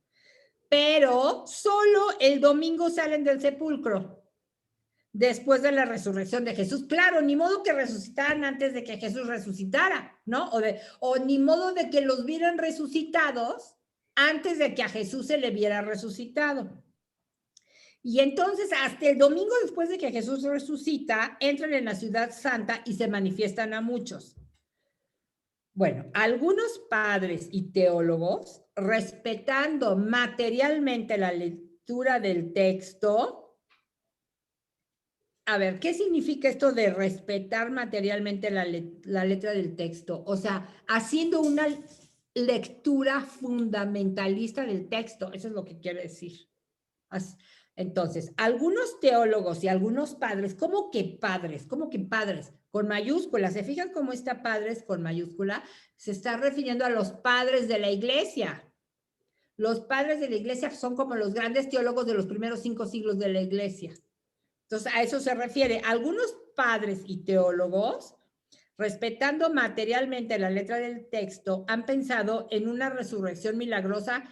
Pero solo el domingo salen del sepulcro después de la resurrección de Jesús. Claro, ni modo que resucitaran antes de que Jesús resucitara, ¿no? O ni modo de que los vieran resucitados antes de que a Jesús se le viera resucitado. Y entonces, hasta el domingo después de que Jesús resucita, entran en la ciudad santa y se manifiestan a muchos. Bueno, algunos padres y teólogos, respetando materialmente la lectura del texto. A ver, ¿qué significa esto de respetar materialmente la letra del texto? O sea, haciendo una lectura fundamentalista del texto, eso es lo que quiere decir. Entonces, algunos teólogos y algunos padres, ¿cómo que padres? ¿Cómo que padres? Con mayúsculas, ¿se fijan cómo está padres con mayúscula? Se está refiriendo a los padres de la iglesia. Los padres de la iglesia son como los grandes teólogos de los primeros 5 siglos de la iglesia. Entonces, a eso se refiere. Algunos padres y teólogos, respetando materialmente la letra del texto, han pensado en una resurrección milagrosa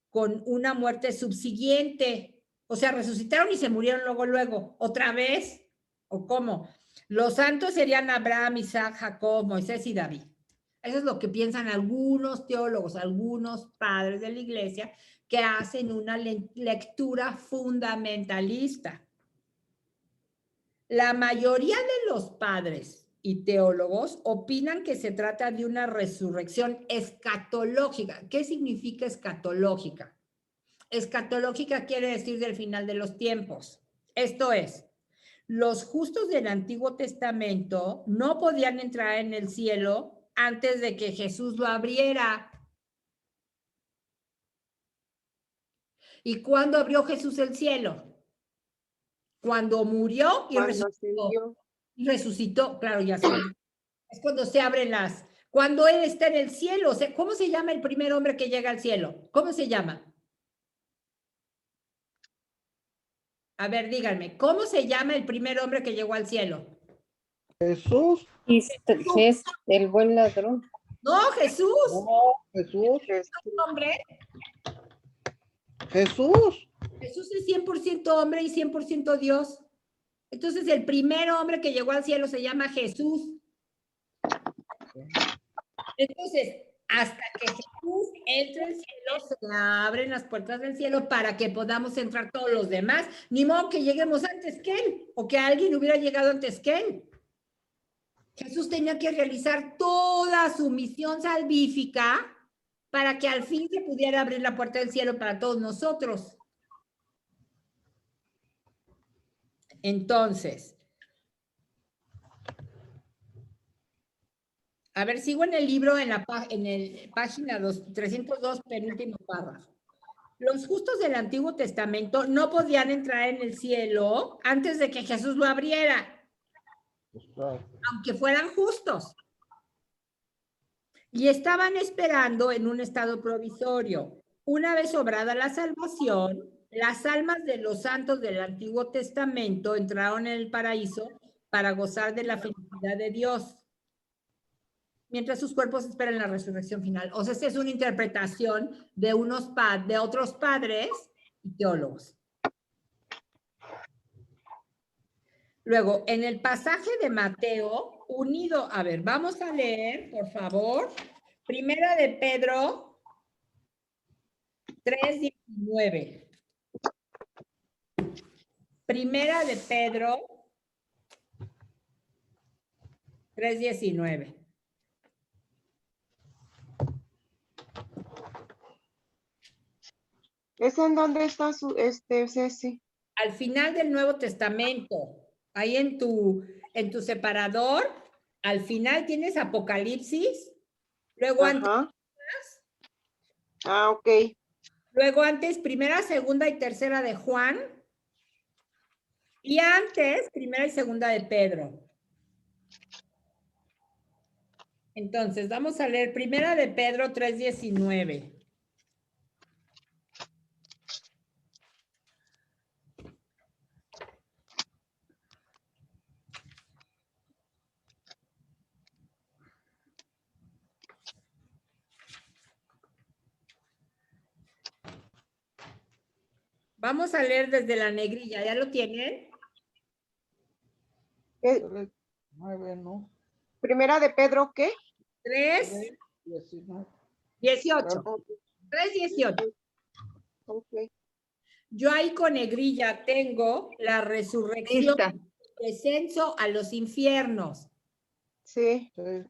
con una muerte subsiguiente. O sea, resucitaron y se murieron luego, otra vez. ¿O cómo? Los santos serían Abraham, Isaac, Jacob, Moisés y David. Eso es lo que piensan algunos teólogos, algunos padres de la iglesia que hacen una lectura fundamentalista. La mayoría de los padres y teólogos opinan que se trata de una resurrección escatológica. ¿Qué significa escatológica? Escatológica quiere decir del final de los tiempos. Esto es, los justos del Antiguo Testamento no podían entrar en el cielo antes de que Jesús lo abriera. ¿Y cuándo abrió Jesús el cielo? Cuando murió y Cuando resucitó. ascendió. Y resucitó, claro, ya sé. Es cuando se abren las... Cuando Él está en el cielo. ¿Cómo se llama el primer hombre que llega al cielo? ¿Cómo se llama? A ver, díganme, ¿cómo se llama el primer hombre que llegó al cielo? Jesús. Es el buen ladrón. No, Jesús. No, Jesús. ¿Qué hombre? Jesús. Jesús es 100% hombre y 100% Dios. Entonces, el primer hombre que llegó al cielo se llama Jesús. Entonces, hasta que Jesús entre al cielo, se abren las puertas del cielo para que podamos entrar todos los demás. Ni modo que lleguemos antes que Él, o que alguien hubiera llegado antes que Él. Jesús tenía que realizar toda su misión salvífica para que al fin se pudiera abrir la puerta del cielo para todos nosotros. Entonces, a ver, sigo en el libro, en la página 302, penúltimo párrafo. Los justos del Antiguo Testamento no podían entrar en el cielo antes de que Jesús lo abriera, aunque fueran justos. Y estaban esperando en un estado provisorio. Una vez obrada la salvación, las almas de los santos del Antiguo Testamento entraron en el paraíso para gozar de la felicidad de Dios, mientras sus cuerpos esperan la resurrección final. O sea, esta es una interpretación de otros padres y teólogos. Luego, en el pasaje de Mateo, unido, a ver, vamos a leer, por favor, Primera de Pedro 3:19. Primera de Pedro 3:19. ¿Es en dónde está su, Ceci? Al final del Nuevo Testamento, ahí en tu separador, al final tienes Apocalipsis, luego Ajá. Ok. luego antes Primera, Segunda y Tercera de Juan, y antes Primera y Segunda de Pedro. Entonces, vamos a leer Primera de Pedro 3:19. Vamos a leer desde la negrilla, ¿ya lo tienen? 9, ¿no? Primera de Pedro, ¿qué? 3:19. 3:18. 3:18. Ok. Yo ahí con negrilla tengo la resurrección, Lista. descenso a los infiernos. Sí. Sí.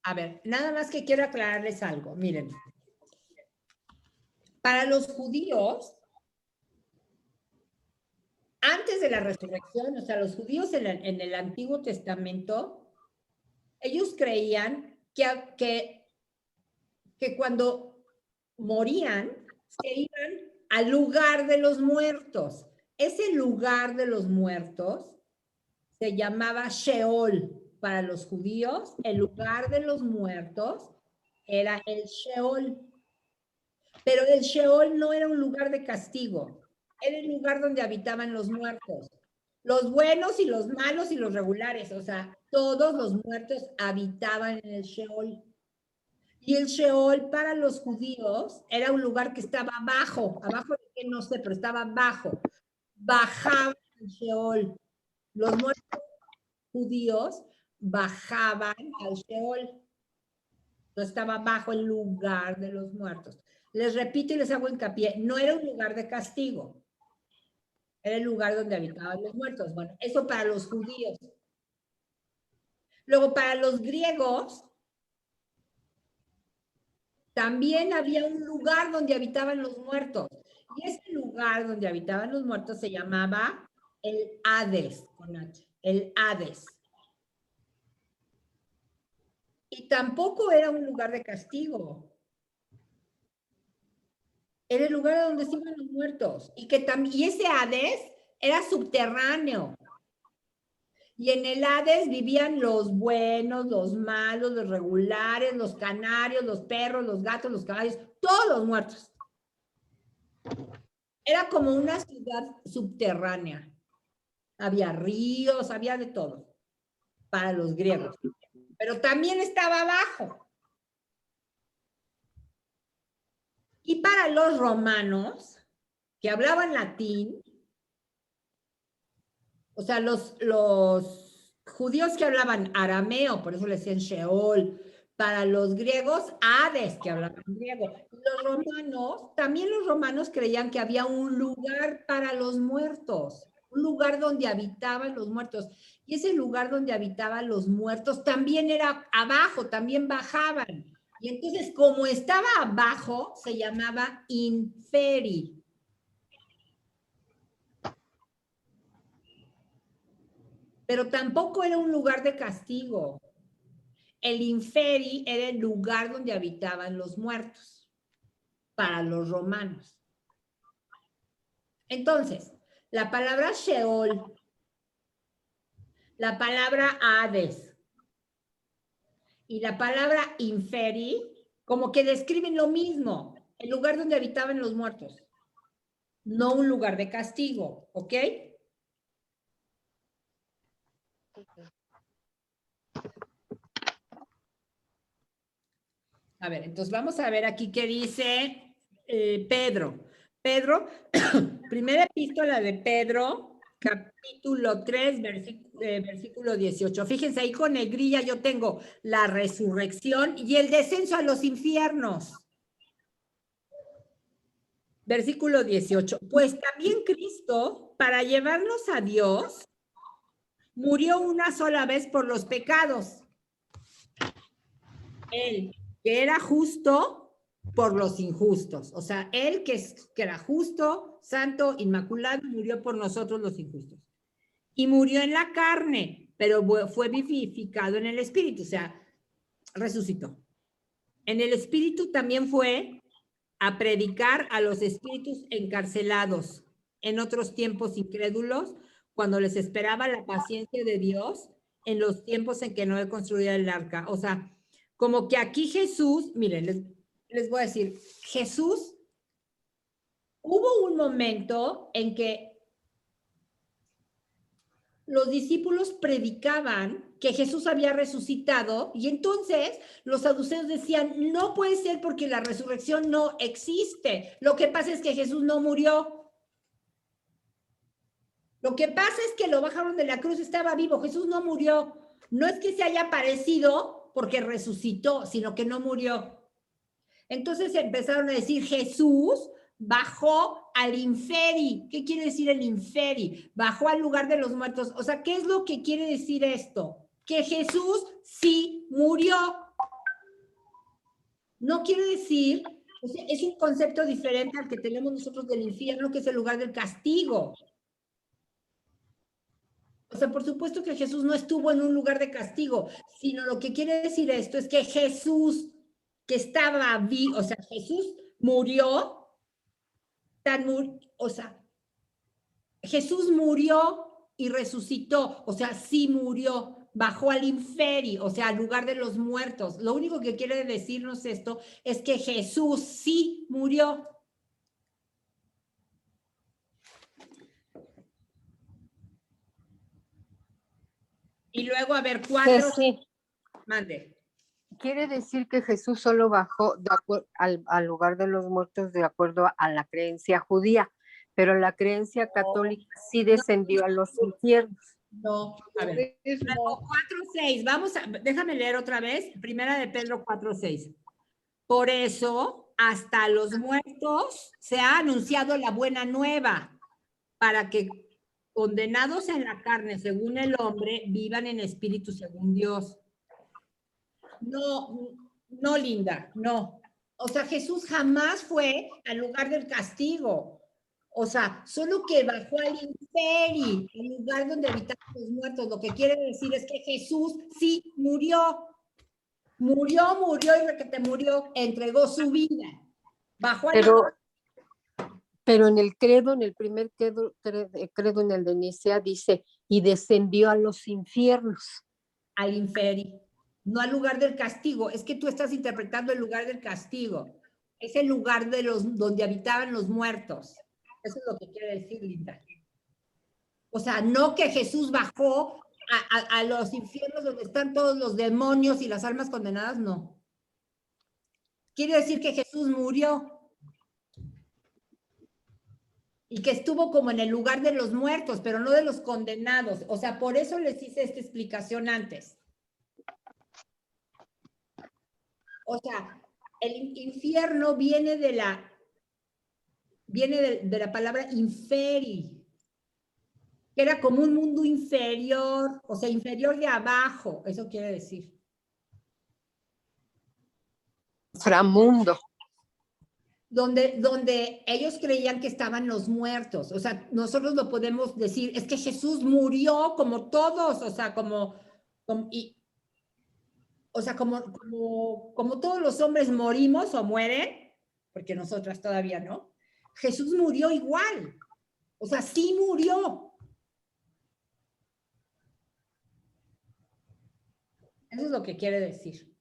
A ver, nada más que quiero aclararles algo. Miren. Para los judíos, antes de la resurrección, o sea, los judíos en el Antiguo Testamento, ellos creían que cuando morían, se iban al lugar de los muertos. Ese lugar de los muertos se llamaba Sheol. Para los judíos, el lugar de los muertos era el Sheol. Pero el Sheol no era un lugar de castigo, era el lugar donde habitaban los muertos. Los buenos y los malos y los regulares, o sea, todos los muertos habitaban en el Sheol. Y el Sheol para los judíos era un lugar que estaba abajo de qué no sé, pero estaba abajo. Bajaban al Sheol. Los muertos judíos bajaban al Sheol. No estaba bajo el lugar de los muertos. Les repito y les hago hincapié, no era un lugar de castigo. Era el lugar donde habitaban los muertos. Bueno, eso para los judíos. Luego, para los griegos, también había un lugar donde habitaban los muertos. Y ese lugar donde habitaban los muertos se llamaba el Hades, con H, el Hades. Y tampoco era un lugar de castigo. Era el lugar donde se iban los muertos. Y ese Hades era subterráneo. Y en el Hades vivían los buenos, los malos, los regulares, los canarios, los perros, los gatos, los caballos, todos los muertos. Era como una ciudad subterránea. Había ríos, había de todo para los griegos. Pero también estaba abajo. Y para los romanos, que hablaban latín, o sea, los judíos que hablaban arameo, por eso le decían Sheol, para los griegos, Hades, que hablaban griego. Los romanos, también los romanos creían que había un lugar para los muertos, un lugar donde habitaban los muertos. Y ese lugar donde habitaban los muertos también era abajo, también bajaban. Y entonces, como estaba abajo, se llamaba inferi. Pero tampoco era un lugar de castigo. El inferi era el lugar donde habitaban los muertos para los romanos. Entonces, la palabra Sheol, la palabra Hades y la palabra inferi, como que describen lo mismo, el lugar donde habitaban los muertos, no un lugar de castigo, ¿ok? A ver, entonces vamos a ver aquí qué dice Pedro. Pedro, primera epístola de Pedro, capítulo 3, versículo 18. Fíjense, ahí con negrilla yo tengo la resurrección y el descenso a los infiernos. Versículo 18. Pues también Cristo, para llevarnos a Dios, murió una sola vez por los pecados. Él, que era justo por los injustos. O sea, él que era justo, santo, inmaculado, murió por nosotros los injustos. Y murió en la carne, pero fue vivificado en el espíritu, o sea, resucitó. En el espíritu también fue a predicar a los espíritus encarcelados en otros tiempos incrédulos, cuando les esperaba la paciencia de Dios en los tiempos en que Noé construía el arca. O sea, como que aquí Jesús, miren, les voy a decir, Jesús, hubo un momento en que los discípulos predicaban que Jesús había resucitado y entonces los saduceos decían, no puede ser porque la resurrección no existe. Lo que pasa es que Jesús no murió. Lo que pasa es que lo bajaron de la cruz, estaba vivo, Jesús no murió. No es que se haya aparecido porque resucitó, sino que no murió. Entonces empezaron a decir, Jesús bajó al inferi. ¿Qué quiere decir el inferi? Bajó al lugar de los muertos. O sea, ¿qué es lo que quiere decir esto? Que Jesús sí murió. No quiere decir, o sea, es un concepto diferente al que tenemos nosotros del infierno, que es el lugar del castigo. O sea, por supuesto que Jesús no estuvo en un lugar de castigo, sino lo que quiere decir esto es que Jesús, que estaba vivo, o sea, Jesús murió, o sea, Jesús murió y resucitó, o sea, sí murió, bajó al inferi, o sea, al lugar de los muertos. Lo único que quiere decirnos esto es que Jesús sí murió. Y luego, a ver, 4. Sí. Mande. Quiere decir que Jesús solo bajó al lugar de los muertos de acuerdo a la creencia judía, pero la creencia católica sí descendió a los infiernos. No, a ver. 4:6, déjame leer otra vez, primera de Pedro 4:6. Por eso, hasta los muertos se ha anunciado la buena nueva, para que condenados en la carne según el hombre vivan en espíritu según Dios. No, no, Linda, no. O sea, Jesús jamás fue al lugar del castigo. O sea, solo que bajó al infierno, el lugar donde habitaban los muertos. Lo que quiere decir es que Jesús sí murió. Murió y requete murió, entregó su vida. Bajó al Pero en el credo, en el primer credo, en el de Nicea, dice, y descendió a los infiernos. Al infierno, no al lugar del castigo. Es que tú estás interpretando el lugar del castigo. Es el lugar de donde habitaban los muertos. Eso es lo que quiere decir, Linda. O sea, no que Jesús bajó a los infiernos donde están todos los demonios y las almas condenadas, no. Quiere decir que Jesús murió. Y que estuvo como en el lugar de los muertos, pero no de los condenados. O sea, por eso les hice esta explicación antes. O sea, el infierno viene de la palabra inferi, que era como un mundo inferior, o sea, inferior de abajo, eso quiere decir. Inframundo. Donde ellos creían que estaban los muertos. O sea, nosotros lo podemos decir, es que Jesús murió como todos, o sea, como todos los hombres morimos o mueren, porque nosotras todavía no. Jesús murió igual. O sea, sí murió. Eso es lo que quiere decir.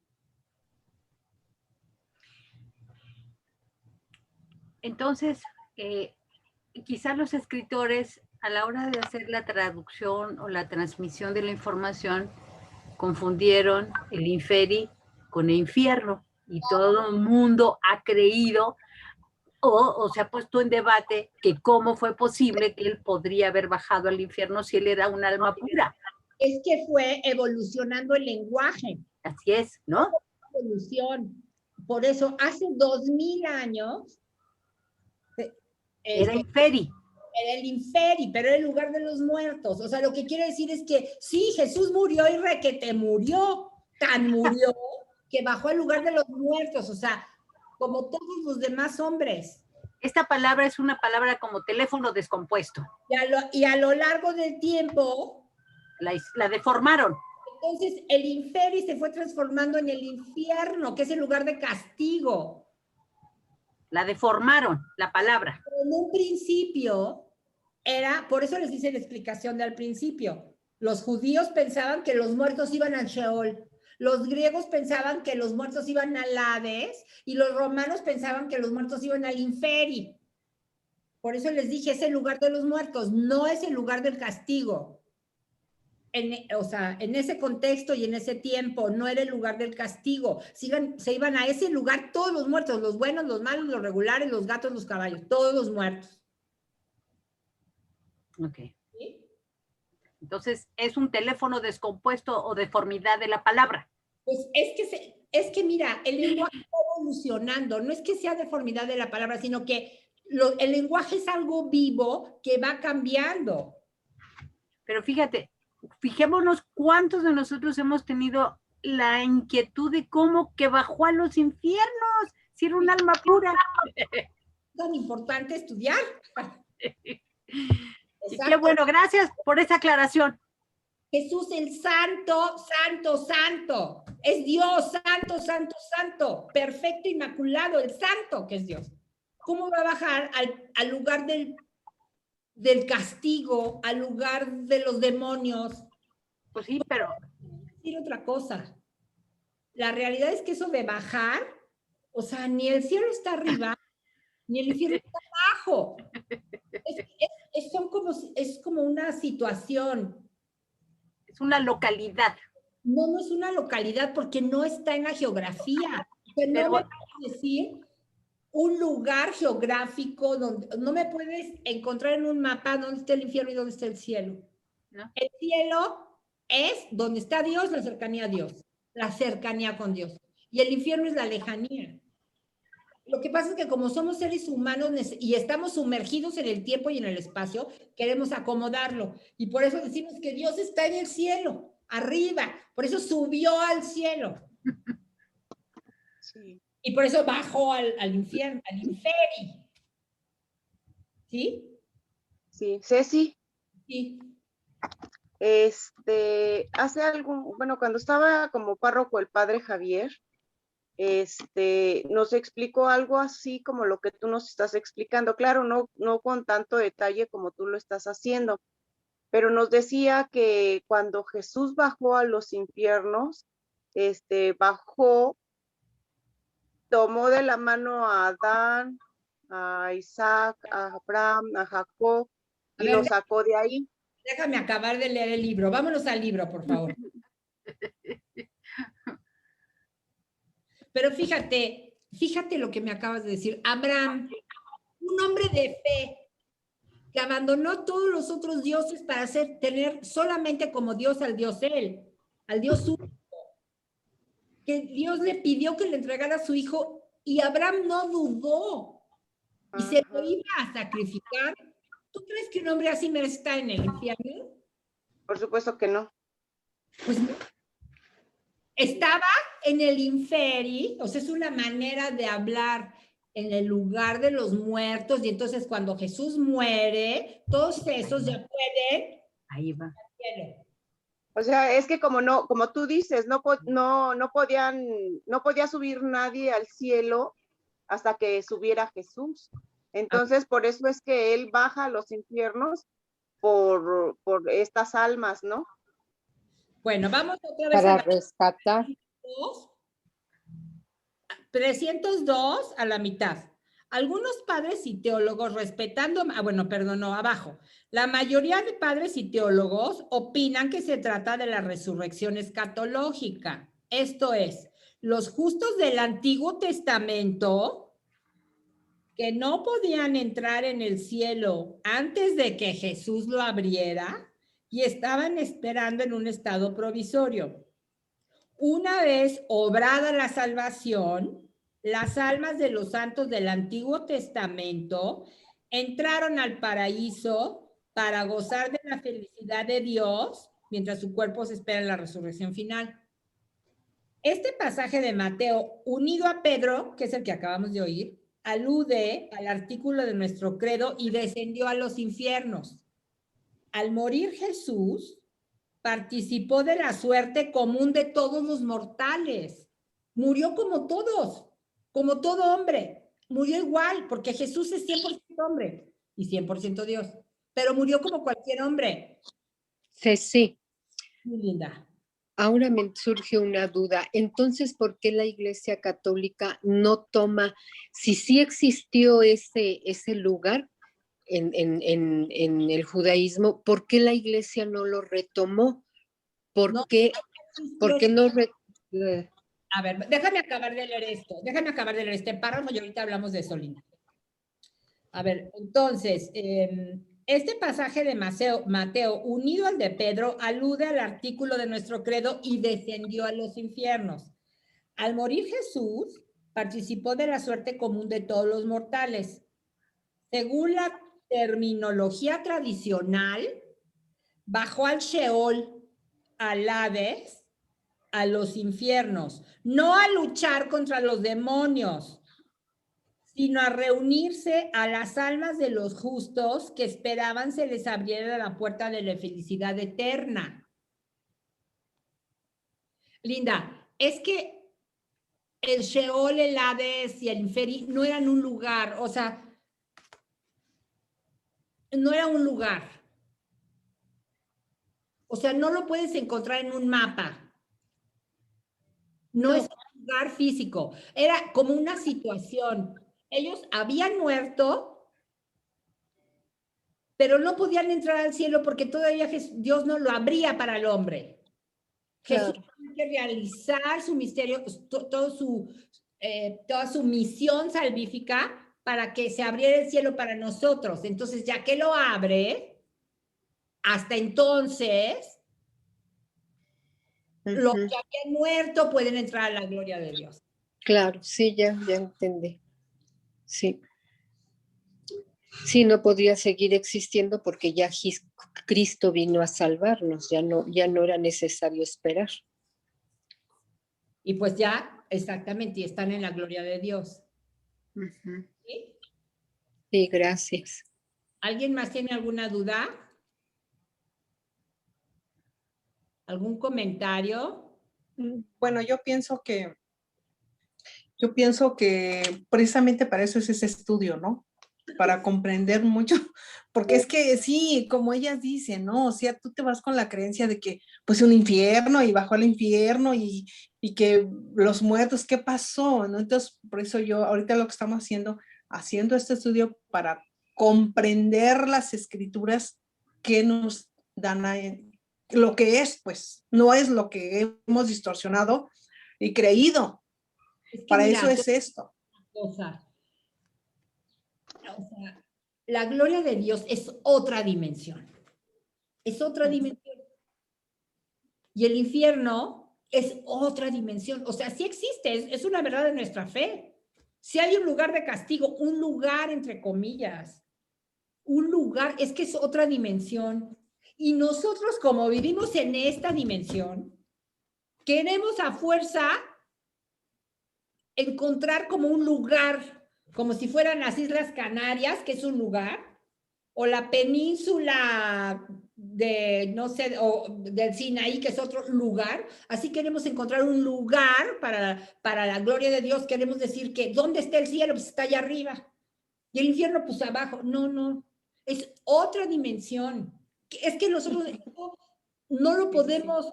Entonces, quizás los escritores, a la hora de hacer la traducción o la transmisión de la información, confundieron el inferi con el infierno, y todo el mundo ha creído o se ha puesto en debate que cómo fue posible que él podría haber bajado al infierno si él era un alma pura. Es que fue evolucionando el lenguaje. Así es, ¿no? Evolución. Por eso, hace 2000 años, era inferi. Era el inferi, pero era el lugar de los muertos. O sea, lo que quiere decir es que sí, Jesús murió y requete murió, tan murió que bajó al lugar de los muertos. O sea, como todos los demás hombres. Esta palabra es una palabra como teléfono descompuesto. Y a lo largo del tiempo la deformaron. Entonces el inferi se fue transformando en el infierno, que es el lugar de castigo. La deformaron, la palabra. Pero en un principio era, por eso les hice la explicación del principio. Los judíos pensaban que los muertos iban al Sheol. Los griegos pensaban que los muertos iban al Hades y los romanos pensaban que los muertos iban al inferi. Por eso les dije, es el lugar de los muertos, no es el lugar del castigo. O sea, en ese contexto y en ese tiempo no era el lugar del castigo. Se iban a ese lugar todos los muertos, los buenos, los malos, los regulares, los gatos, los caballos, todos los muertos. Ok. ¿Sí? Entonces, ¿es un teléfono descompuesto o deformidad de la palabra? Pues es que mira, el lenguaje está evolucionando, no es que sea deformidad de la palabra, sino que el lenguaje es algo vivo que va cambiando. Pero fíjate, fijémonos cuántos de nosotros hemos tenido la inquietud de cómo que bajó a los infiernos, si era un alma pura. Tan importante estudiar. Y qué bueno, gracias por esa aclaración. Jesús el santo, santo, santo. Es Dios, santo, santo, santo. Perfecto, inmaculado, el santo que es Dios. ¿Cómo va a bajar al lugar del castigo, al lugar de los demonios? Pues sí, pero... decir otra cosa. La realidad es que eso de bajar, o sea, ni el cielo está arriba, ni el infierno está abajo. Es como una situación. Es una localidad. No es una localidad porque no está en la geografía. No me puedes decir un lugar geográfico donde no me puedes encontrar en un mapa dónde está el infierno y dónde está el cielo. ¿No? El cielo es donde está Dios, la cercanía a Dios, la cercanía con Dios. Y el infierno es la lejanía. Lo que pasa es que como somos seres humanos y estamos sumergidos en el tiempo y en el espacio, queremos acomodarlo. Y por eso decimos que Dios está en el cielo, arriba. Por eso subió al cielo. Sí. Y por eso bajó al infierno, al inferi. ¿Sí? Sí, Ceci, Sí. hace algún, bueno, cuando estaba como párroco el padre Javier, nos explicó algo así como lo que tú nos estás explicando. Claro, no con tanto detalle como tú lo estás haciendo, pero nos decía que cuando Jesús bajó a los infiernos, bajó, tomó de la mano a Adán, a Isaac, a Abraham, a Jacob, A y ver, lo sacó de ahí. déjame acabar de leer el libro. Vámonos al libro, por favor. Pero fíjate lo que me acabas de decir. Abraham, un hombre de fe, que abandonó todos los otros dioses para tener solamente como Dios al Dios él, al Dios único. Que Dios le pidió que le entregara a su hijo y Abraham no dudó y se lo Ajá. iba a sacrificar. ¿Tú crees que un hombre así merece estar en el infierno? Por supuesto que no. Pues no. Estaba en el inferi, o sea, es una manera de hablar en el lugar de los muertos, y entonces cuando Jesús muere, todos esos ya pueden Ahí va. al cielo. O sea, es que como tú dices, no podía subir nadie al cielo hasta que subiera Jesús. Entonces, por eso es que él baja a los infiernos por estas almas, ¿no? Bueno, vamos otra vez Para a la rescatar. 302 a la mitad. Algunos padres y teólogos respetando, bueno, perdón, no, abajo. La mayoría de padres y teólogos opinan que se trata de la resurrección escatológica. Esto es, los justos del Antiguo Testamento que no podían entrar en el cielo antes de que Jesús lo abriera y estaban esperando en un estado provisorio. Una vez obrada la salvación, las almas de los santos del Antiguo Testamento entraron al paraíso para gozar de la felicidad de Dios mientras su cuerpo se espera en la resurrección final. Este pasaje de Mateo, unido a Pedro, que es el que acabamos de oír, alude al artículo de nuestro credo y descendió a los infiernos. Al morir Jesús, participó de la suerte común de todos los mortales. Murió como todos, como todo hombre. Murió igual, porque Jesús es 100% hombre y 100% Dios. Pero murió como cualquier hombre. Sí. Muy linda. Ahora me surge una duda. Entonces, ¿por qué la Iglesia Católica no toma, si sí existió ese lugar en el judaísmo, ¿por qué la Iglesia no lo retomó? ¿Por qué no? A ver, déjame acabar de leer esto. Déjame acabar de leer este párrafo y ahorita hablamos de eso, Linda. A ver, entonces, este pasaje de Mateo, unido al de Pedro, alude al artículo de nuestro credo y descendió a los infiernos. Al morir Jesús, participó de la suerte común de todos los mortales. Según la terminología tradicional, bajó al Sheol, al Hades, a los infiernos, no a luchar contra los demonios, sino a reunirse a las almas de los justos que esperaban se les abriera la puerta de la felicidad eterna. Linda, es que el Sheol, el Hades y el Inferi no eran un lugar, o sea, no era un lugar. O sea, no lo puedes encontrar en un mapa. No es un lugar físico. Era como una situación. Ellos habían muerto, pero no podían entrar al cielo porque todavía Dios no lo abría para el hombre. Jesús tenía que realizar su misterio, toda su misión salvífica para que se abriera el cielo para nosotros. Entonces, ya que lo abre, hasta entonces, los que habían muerto pueden entrar a la gloria de Dios. Claro, sí, ya entendí. Sí. Sí, no podría seguir existiendo porque ya Cristo vino a salvarnos, ya no era necesario esperar. Y pues ya, exactamente, y están en la gloria de Dios. Ujú. ¿Sí? Sí, gracias. ¿Alguien más tiene alguna duda? ¿Algún comentario? Bueno, yo pienso que precisamente para eso es ese estudio, ¿no? Para comprender mucho, porque es que sí, como ellas dicen, ¿no? O sea, tú te vas con la creencia de que, pues, un infierno y bajó al infierno y que los muertos, ¿qué pasó? ¿No? Entonces, por eso yo, ahorita lo que estamos haciendo este estudio para comprender las escrituras que nos dan lo que es, pues, no es lo que hemos distorsionado y creído. Es que Para mira, eso es esto. cosa. O sea, la gloria de Dios es otra dimensión. Es otra dimensión. Y el infierno es otra dimensión. O sea, sí existe, es una verdad de nuestra fe. Si hay un lugar de castigo, un lugar entre comillas, un lugar, es que es otra dimensión. Y nosotros, como vivimos en esta dimensión, queremos a fuerza encontrar como un lugar, como si fueran las Islas Canarias, que es un lugar, o la península de, no sé, o del Sinaí, que es otro lugar. Así queremos encontrar un lugar para la gloria de Dios. Queremos decir que, ¿dónde está el cielo? Pues está allá arriba. Y el infierno, pues abajo. No, no. Es otra dimensión. Es que nosotros no lo podemos,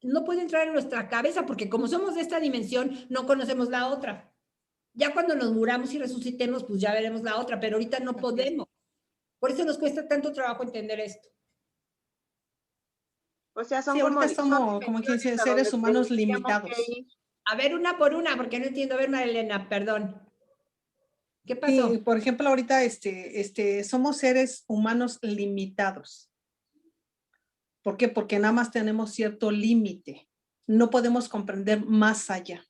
no puede entrar en nuestra cabeza, porque como somos de esta dimensión, no conocemos la otra. Ya cuando nos muramos y resucitemos, pues ya veremos la otra, pero ahorita no podemos. Por eso nos cuesta tanto trabajo entender esto. O sea, son Sí, como, ahorita son somos, como quien dice, dimensiones a seres donde humanos tendríamos limitados. que ir. A ver, una por una, porque no entiendo. A ver, Marilena, perdón. ¿Qué pasó? Sí, por ejemplo, ahorita somos seres humanos limitados. ¿Por qué? Porque nada más tenemos cierto límite. No podemos comprender más allá.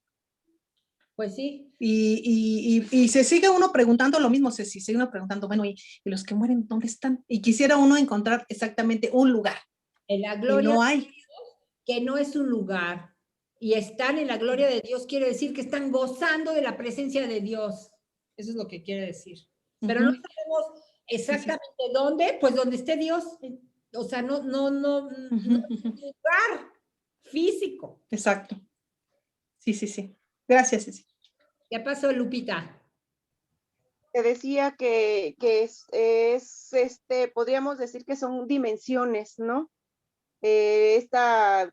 Pues sí. Y se sigue uno preguntando lo mismo, se sigue uno preguntando, bueno, ¿y los que mueren dónde están? Y quisiera uno encontrar exactamente un lugar. En la Y gloria no de hay. Dios, que no es un lugar, y están en la gloria de Dios, quiere decir que están gozando de la presencia de Dios. Eso es lo que quiere decir. Pero no sabemos exactamente dónde, pues donde esté Dios. O sea, no es un lugar físico. Exacto. Sí. Gracias, Ceci. ¿Qué pasó, Lupita? Te decía que podríamos decir que son dimensiones, ¿no?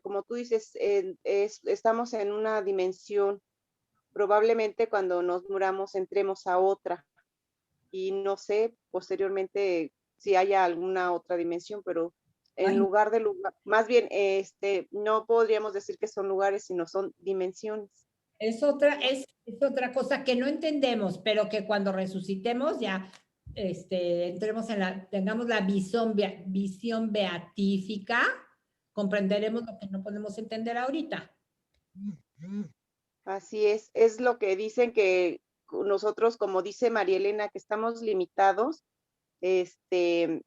Como tú dices, estamos en una dimensión. Probablemente cuando nos muramos entremos a otra. Y no sé posteriormente si haya alguna otra dimensión, pero en lugar de lugar, más bien, no podríamos decir que son lugares, sino son dimensiones. Es otra cosa que no entendemos, pero que cuando resucitemos ya entremos tengamos la visión beatífica, comprenderemos lo que no podemos entender ahorita. Así es lo que dicen que nosotros, como dice María Elena, que estamos limitados, que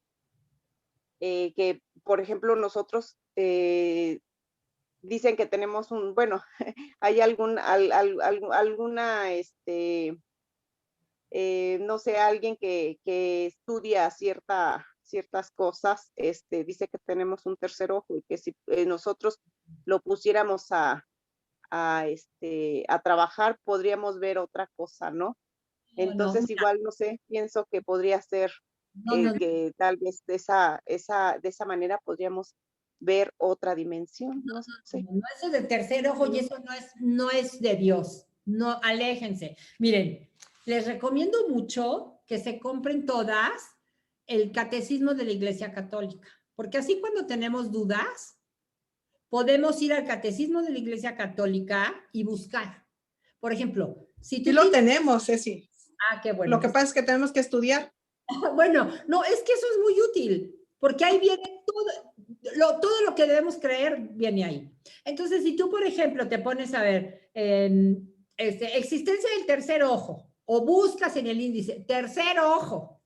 por ejemplo nosotros dicen que tenemos hay alguna, no sé, alguien que estudia ciertas cosas, dice que tenemos un tercer ojo y que si nosotros lo pusiéramos a trabajar, podríamos ver otra cosa, ¿no? Entonces, igual, no sé, pienso que podría ser que tal vez de esa manera podríamos ver otra dimensión. No sé. No, eso del tercer ojo y eso no es de Dios. No, aléjense. Miren, les recomiendo mucho que se compren todas el Catecismo de la Iglesia Católica, porque así cuando tenemos dudas, podemos ir al Catecismo de la Iglesia Católica y buscar. Por ejemplo, si tú... Sí lo tenemos, Ceci. Ah, qué bueno. Lo que pasa es que tenemos que estudiar. Bueno, no, es que eso es muy útil, porque ahí viene todo lo que debemos creer viene ahí. Entonces, si tú, por ejemplo, te pones a ver existencia del tercer ojo, o buscas en el índice, tercer ojo.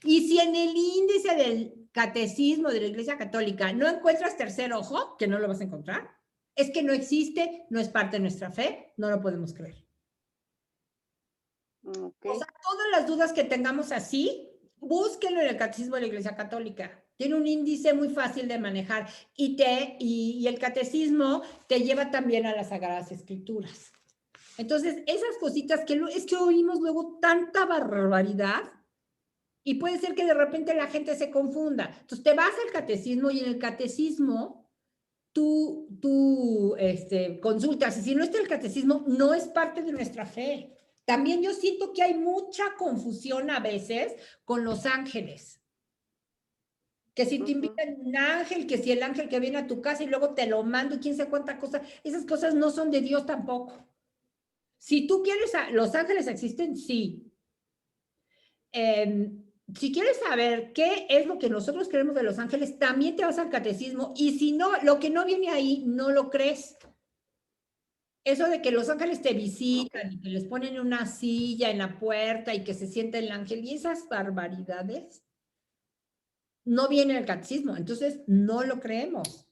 Y si en el índice del catecismo de la Iglesia Católica no encuentras tercer ojo, que no lo vas a encontrar, es que no existe, no es parte de nuestra fe, no lo podemos creer. Okay. O sea, todas las dudas que tengamos así, búsquenlo en el catecismo de la Iglesia Católica. Tiene un índice muy fácil de manejar y el catecismo te lleva también a las Sagradas Escrituras. Entonces, esas cositas que es que oímos luego tanta barbaridad y puede ser que de repente la gente se confunda. Entonces, te vas al catecismo y en el catecismo tú consultas y si no está el catecismo, no es parte de nuestra fe. También yo siento que hay mucha confusión a veces con los ángeles. Que si te invitan un ángel, que si el ángel que viene a tu casa y luego te lo mando y quién sabe cuánta cosa, esas cosas no son de Dios tampoco. Si tú quieres, los ángeles existen, sí. Si quieres saber qué es lo que nosotros creemos de los ángeles, también te vas al catecismo y si no, lo que no viene ahí, no lo crees. Eso de que los ángeles te visitan y que les ponen una silla en la puerta y que se sienta el ángel y esas barbaridades, no viene el catecismo, entonces no lo creemos.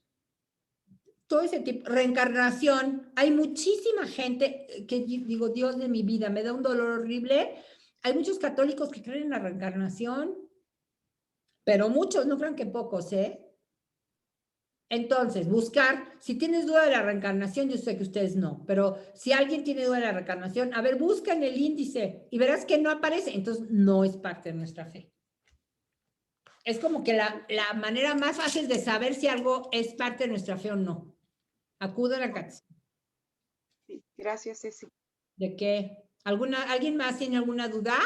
Todo ese tipo, reencarnación, hay muchísima gente que digo, Dios de mi vida, me da un dolor horrible. Hay muchos católicos que creen en la reencarnación, pero muchos, no crean que pocos, ¿eh? Entonces, buscar, si tienes duda de la reencarnación, yo sé que ustedes no, pero si alguien tiene duda de la reencarnación, a ver, busca en el índice y verás que no aparece, entonces no es parte de nuestra fe. Es como que la manera más fácil de saber si algo es parte de nuestra fe o no. Acuda a la catecismo. Sí, gracias, Ceci. ¿De qué? ¿Alguien más tiene alguna duda?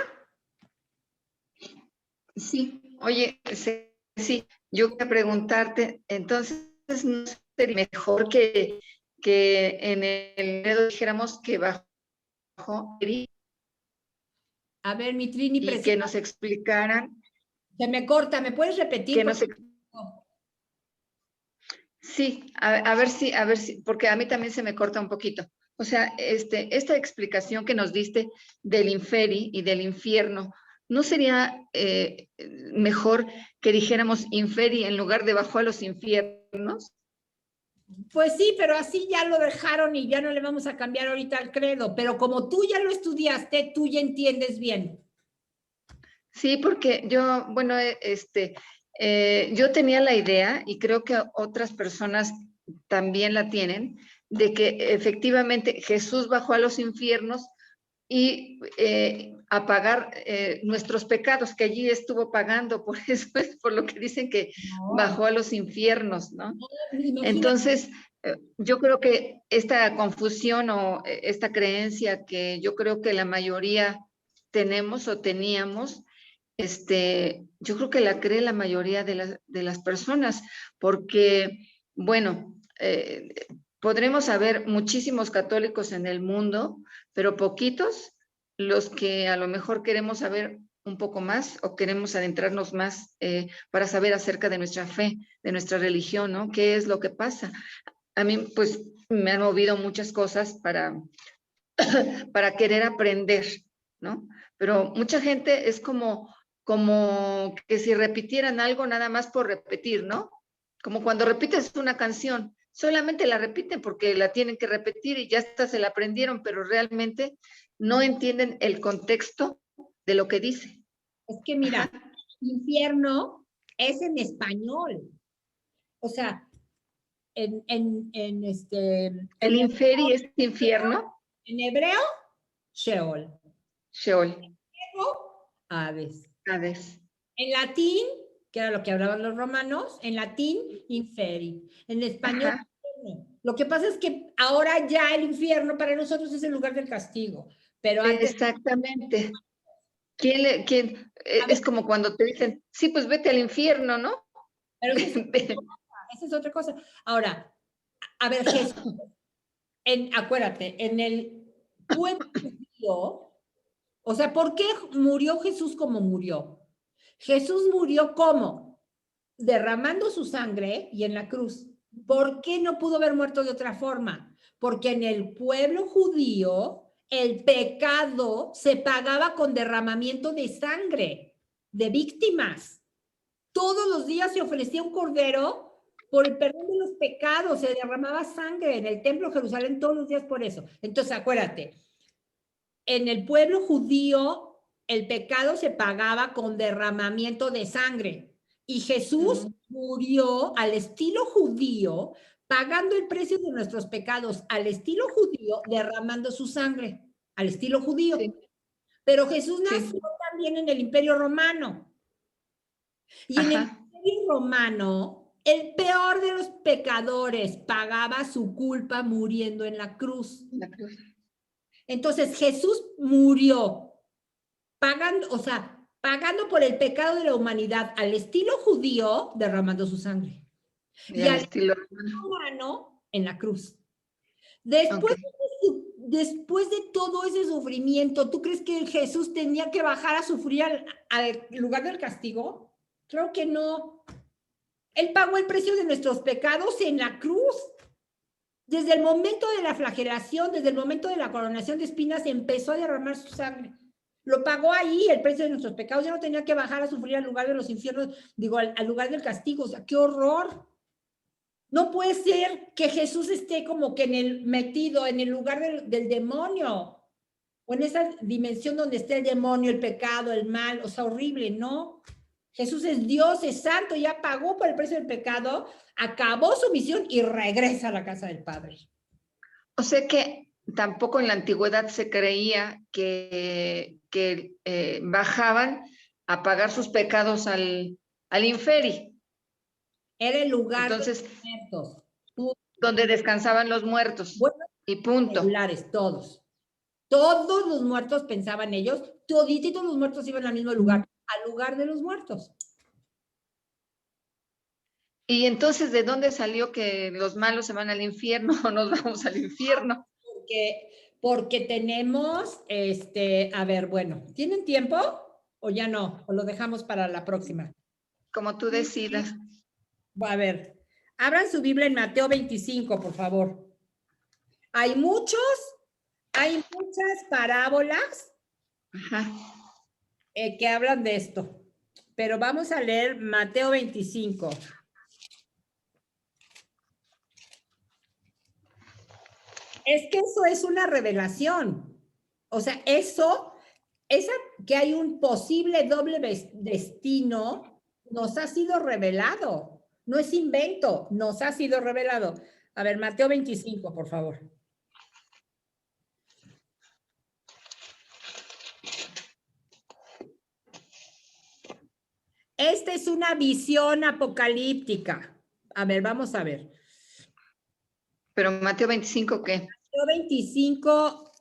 Sí, oye, sí, yo quería preguntarte, entonces, ¿no sería mejor que en el dedo dijéramos que bajó A ver, mi Trini, y que nos explicaran? Se me corta, ¿me puedes repetir? Que nos, sí, a ver si, porque a mí también se me corta un poquito. O sea, esta explicación que nos diste del inferi y del infierno, ¿no sería mejor que dijéramos inferi en lugar de bajó a los infiernos? Pues sí, pero así ya lo dejaron y ya no le vamos a cambiar ahorita al credo, pero como tú ya lo estudiaste, tú ya entiendes bien. Sí, porque yo, bueno, yo tenía la idea, y creo que otras personas también la tienen, de que efectivamente Jesús bajó a los infiernos y a pagar nuestros pecados, que allí estuvo pagando, por eso es por lo que dicen que bajó a los infiernos, ¿no? Entonces, yo creo que esta confusión o esta creencia que yo creo que la mayoría tenemos o teníamos, yo creo que la cree la mayoría de las personas, porque, bueno, podremos haber muchísimos católicos en el mundo, pero poquitos los que a lo mejor queremos saber un poco más o queremos adentrarnos más para saber acerca de nuestra fe, de nuestra religión, ¿no? ¿Qué es lo que pasa? A mí, pues, me han movido muchas cosas para querer aprender, ¿no? Pero mucha gente es como que si repitieran algo nada más por repetir, ¿no? Como cuando repites una canción, solamente la repiten porque la tienen que repetir y ya hasta se la aprendieron, pero realmente no entienden el contexto de lo que dice. Es que mira, infierno es en español. O sea, el inferi es infierno. En hebreo, Sheol. Sheol. En griego, Hades. Hades. En latín, que era lo que hablaban los romanos, en latín, inferi. En español, infierno. Lo que pasa es que ahora ya el infierno para nosotros es el lugar del castigo. Pero antes, exactamente. ¿Quién? Es como cuando te dicen, sí, pues vete al infierno, ¿no? Pero esa es otra cosa. Ahora, a ver, Jesús, acuérdate, en el pueblo judío, o sea, ¿por qué murió Jesús como murió? Jesús murió ¿cómo? Derramando su sangre y en la cruz. ¿Por qué no pudo haber muerto de otra forma? Porque en el pueblo judío el pecado se pagaba con derramamiento de sangre, de víctimas. Todos los días se ofrecía un cordero por el perdón de los pecados, se derramaba sangre en el templo de Jerusalén todos los días por eso. Entonces, acuérdate, en el pueblo judío el pecado se pagaba con derramamiento de sangre y Jesús murió al estilo judío, pagando el precio de nuestros pecados al estilo judío, derramando su sangre al estilo judío. Sí. Pero Jesús nació también en el Imperio Romano. Y en el Imperio Romano, el peor de los pecadores pagaba su culpa muriendo en la cruz. La cruz. Entonces Jesús murió pagando, o sea, pagando por el pecado de la humanidad al estilo judío, derramando su sangre. Y al estilo romano en la cruz. Después, después de todo ese sufrimiento, ¿tú crees que Jesús tenía que bajar a sufrir al lugar del castigo? Creo que no. Él pagó el precio de nuestros pecados en la cruz. Desde el momento de la flagelación, desde el momento de la coronación de espinas, empezó a derramar su sangre. Lo pagó ahí, el precio de nuestros pecados. Ya no tenía que bajar a sufrir al lugar de los infiernos, digo, al lugar del castigo. O sea, ¡qué horror! No puede ser que Jesús esté como que metido en el lugar del demonio, o en esa dimensión donde está el demonio, el pecado, el mal, o sea, horrible, ¿no? Jesús es Dios, es santo, ya pagó por el precio del pecado, acabó su misión y regresa a la casa del Padre. O sea que tampoco en la antigüedad se creía que bajaban a pagar sus pecados al inferi. Era el lugar Entonces, de los muertos. Donde descansaban los muertos. Bueno, y punto. Regulares, todos. Todos los muertos pensaban ellos, toditos los muertos iban al mismo lugar, al lugar de los muertos. Y entonces, ¿de dónde salió que los malos se van al infierno o nos vamos al infierno? Porque tenemos, a ver, bueno, ¿tienen tiempo o ya no? ¿O lo dejamos para la próxima? Como tú decidas. A ver, abran su Biblia en Mateo 25, por favor. Hay muchas parábolas que hablan de esto, pero vamos a leer Mateo 25. Es que eso es una revelación. O sea, esa que hay un posible doble destino, nos ha sido revelado. No es invento, nos ha sido revelado. A ver, Mateo 25, por favor. Esta es una visión apocalíptica. A ver, vamos a ver. Pero Mateo 25, ¿qué? Mateo 25,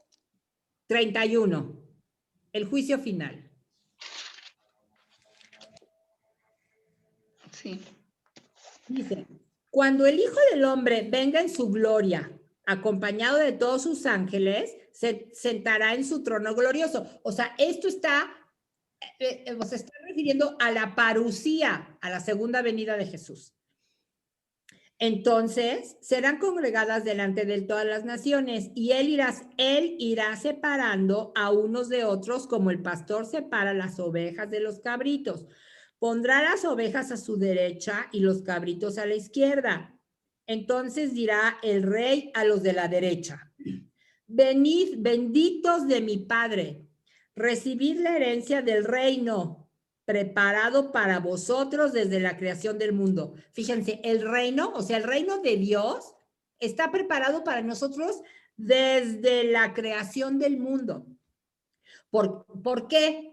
31. El juicio final. Sí. Dice, cuando el Hijo del Hombre venga en su gloria, acompañado de todos sus ángeles, se sentará en su trono glorioso. O sea, esto se está refiriendo a la parucía, a la segunda venida de Jesús. Entonces, serán congregadas delante de él todas las naciones, y él irá separando a unos de otros, como el pastor separa las ovejas de los cabritos. Pondrá las ovejas a su derecha y los cabritos a la izquierda. Entonces dirá el rey a los de la derecha: venid, benditos de mi Padre, recibid la herencia del reino preparado para vosotros desde la creación del mundo. Fíjense, el reino, o sea, el reino de Dios está preparado para nosotros desde la creación del mundo. ¿Por qué?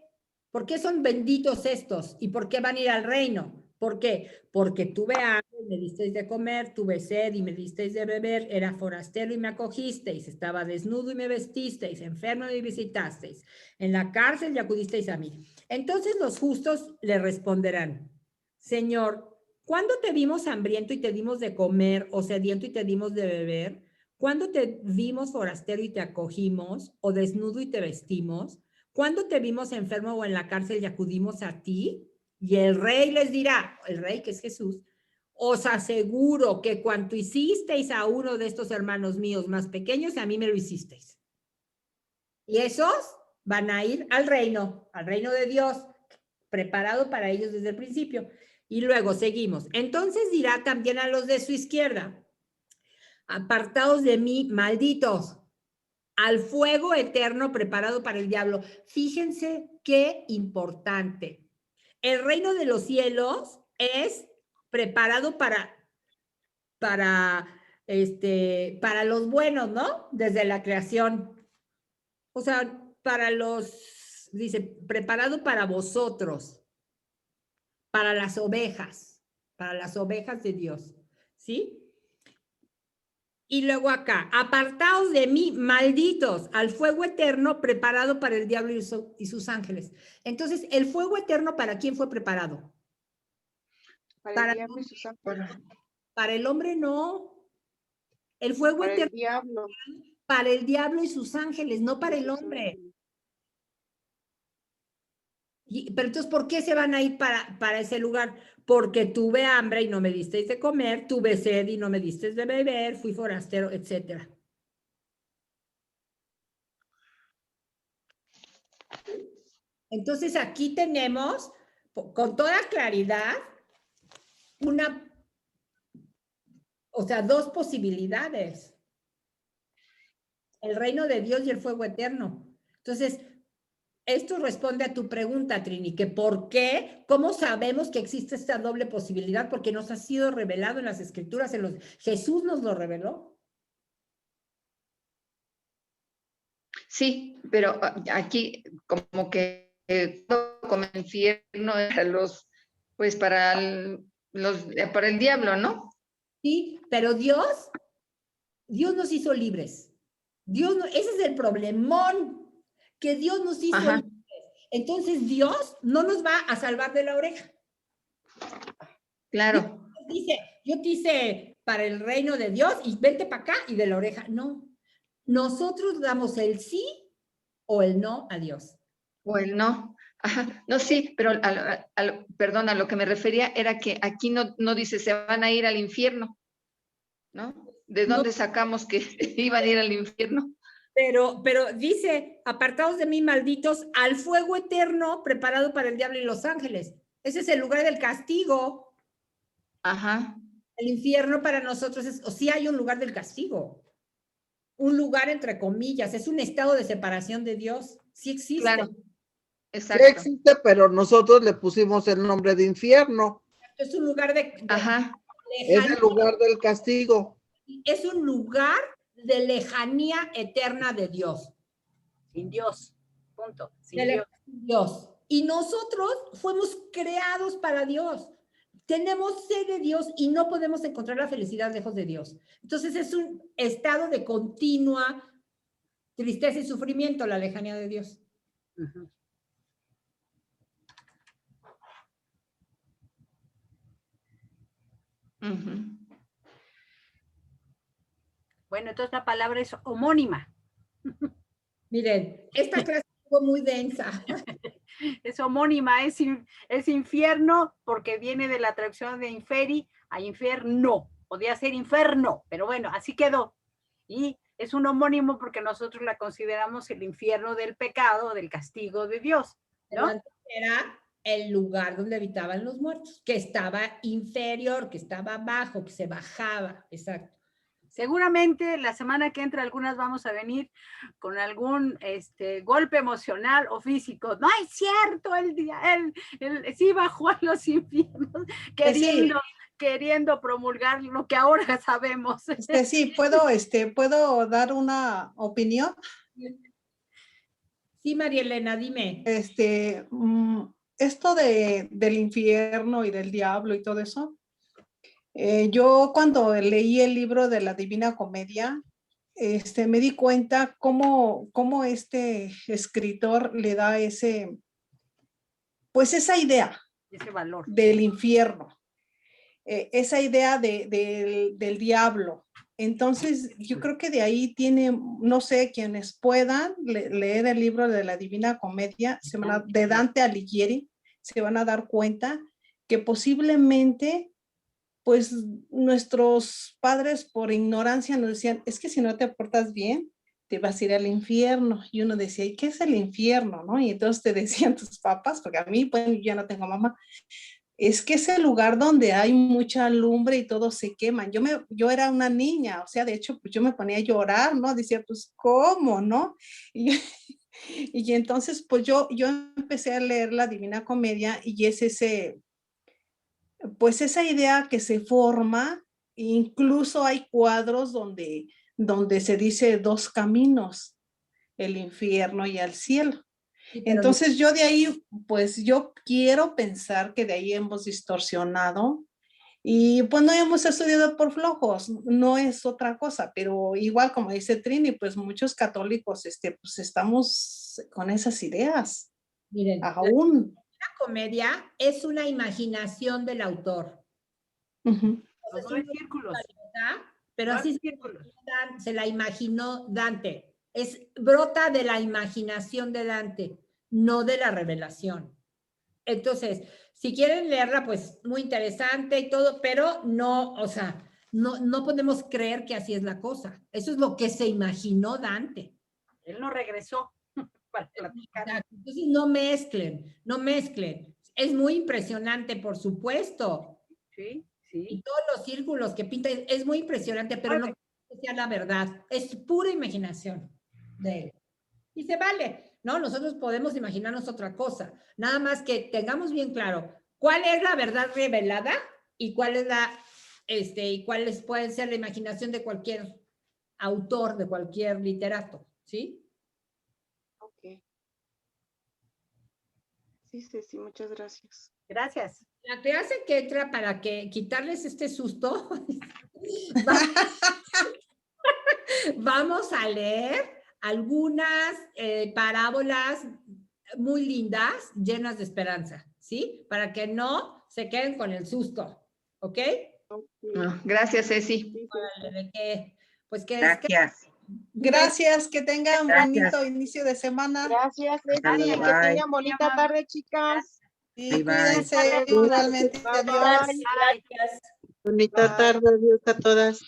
¿Por qué son benditos estos? ¿Y por qué van a ir al reino? ¿Por qué? Porque tuve hambre y me disteis de comer, tuve sed y me disteis de beber, era forastero y me acogisteis, estaba desnudo y me vestisteis, enfermo y me visitasteis, en la cárcel y acudisteis a mí. Entonces los justos le responderán: Señor, ¿cuándo te vimos hambriento y te dimos de comer, o sediento y te dimos de beber? ¿Cuándo te vimos forastero y te acogimos, o desnudo y te vestimos? ¿Cuándo te vimos enfermo o en la cárcel y acudimos a ti? Y el rey les dirá, el rey que es Jesús: os aseguro que cuanto hicisteis a uno de estos hermanos míos más pequeños, a mí me lo hicisteis. Y esos van a ir al reino de Dios, preparado para ellos desde el principio. Y luego seguimos. Entonces dirá también a los de su izquierda, apartados de mí, malditos, al fuego eterno preparado para el diablo. Fíjense qué importante. El reino de los cielos es preparado para los buenos, ¿no? Desde la creación. O sea, dice, preparado para vosotros, para las ovejas de Dios, ¿sí? Y luego acá, apartaos de mí, malditos, al fuego eterno preparado para el diablo y sus ángeles. Entonces, ¿el fuego eterno para quién fue preparado? Para el diablo y sus ángeles. Para el hombre no. El fuego Para eterno el diablo. para el diablo y sus ángeles, no para el hombre. Pero entonces, ¿por qué se van a ir para ese lugar? Porque tuve hambre y no me disteis de comer, tuve sed y no me disteis de beber, fui forastero, etc. Entonces, aquí tenemos, con toda claridad, dos posibilidades. El reino de Dios y el fuego eterno. Entonces, esto responde a tu pregunta, Trini, que ¿por qué? ¿Cómo sabemos que existe esta doble posibilidad? Porque nos ha sido revelado en las Escrituras, Jesús nos lo reveló. Sí, pero aquí como que como infierno para el diablo, ¿no? Sí, pero Dios nos hizo libres. Ese es el problemón, que Dios nos hizo libres. Entonces Dios no nos va a salvar de la oreja. Claro. Yo te hice para el reino de Dios y vente para acá y de la oreja. No. Nosotros damos el sí o el no a Dios. O el no. Ajá. No, sí, pero perdón, a lo que me refería era que aquí no dice se van a ir al infierno, ¿no? ¿De dónde sacamos que iban a ir al infierno? Pero dice, apartados de mí, malditos, al fuego eterno preparado para el diablo y los ángeles. Ese es el lugar del castigo. Ajá. El infierno para nosotros sí hay un lugar del castigo. Un lugar entre comillas, es un estado de separación de Dios. Sí existe. Claro. Exacto. Sí existe, pero nosotros le pusimos el nombre de infierno. Es un lugar Ajá. Es el lugar del castigo. Es un lugar de lejanía eterna de Dios. Sin Dios, punto. Sin Dios. Y nosotros fuimos creados para Dios. Tenemos sed de Dios y no podemos encontrar la felicidad lejos de Dios. Entonces es un estado de continua tristeza y sufrimiento, la lejanía de Dios. Uh-huh. Uh-huh. Bueno, entonces la palabra es homónima. Miren, esta clase fue muy densa. Es homónima, es infierno porque viene de la traducción de inferi a infierno. Podía ser inferno, pero bueno, así quedó. Y es un homónimo porque nosotros la consideramos el infierno del pecado, del castigo de Dios, ¿no? Era el lugar donde habitaban los muertos, que estaba inferior, que estaba abajo, que se bajaba, exacto. Seguramente la semana que entra algunas vamos a venir con algún golpe emocional o físico. No es cierto, él sí bajó a los infiernos queriendo promulgar lo que ahora sabemos. Sí, ¿puedo dar una opinión? Sí, María Elena, dime. Esto del infierno y del diablo y todo eso, yo cuando leí el libro de la Divina Comedia, me di cuenta cómo este escritor le da esa idea, ese valor del infierno, esa idea del diablo. Entonces, yo creo que de ahí no sé, quienes puedan leer el libro de la Divina Comedia, de Dante Alighieri, se van a dar cuenta que posiblemente pues nuestros padres por ignorancia nos decían, es que si no te portas bien, te vas a ir al infierno. Y uno decía, ¿y qué es el infierno? ¿No? Y entonces te decían tus papás, porque a mí, pues, yo ya no tengo mamá, es que es el lugar donde hay mucha lumbre y todo se quema. Yo era una niña, o sea, de hecho, pues yo me ponía a llorar, ¿no? Decía, pues, ¿cómo, no? Y, y entonces, pues yo empecé a leer la Divina Comedia y es pues esa idea que se forma, incluso hay cuadros donde se dice dos caminos, el infierno y el cielo. Sí, pero Entonces yo de ahí, pues yo quiero pensar que de ahí hemos distorsionado y pues no hemos estudiado por flojos, no es otra cosa, pero igual como dice Trini, pues muchos católicos pues estamos con esas ideas miren, aún. la comedia es una imaginación del autor. Ujú. O sea, No hay círculos. Pero No así hay círculos. se la imaginó Dante. Brota de la imaginación de Dante, no de la revelación. Entonces, si quieren leerla, pues muy interesante y todo, pero no, o sea, no podemos creer que así es la cosa. Eso es lo que se imaginó Dante. Él no regresó para platicar. Entonces, no mezclen. Es muy impresionante, por supuesto. Sí, Y sí. todos los círculos que pinta es muy impresionante, pero no que sea la verdad. Es pura imaginación de él. Y se vale, ¿no? Nosotros podemos imaginarnos otra cosa. Nada más que tengamos bien claro cuál es la verdad revelada y cuál es y cuáles pueden ser la imaginación de cualquier autor, de cualquier literato, ¿sí? Ok. Sí, muchas gracias. Gracias. La clase que entra para quitarles este susto, vamos a leer algunas parábolas muy lindas, llenas de esperanza, ¿sí? Para que no se queden con el susto, ¿ok? No, gracias, Ceci. De que, pues que Gracias. Gracias, que tengan Gracias. bonito inicio de semana. Gracias, Hasta Ceci. luego, Que bye. tengan bonita tarde, chicas. Sí, Bye, bye. cuídense, Bye. igualmente, Bye, adiós. bye. Gracias. Bonita Bye. tarde, adiós a todas.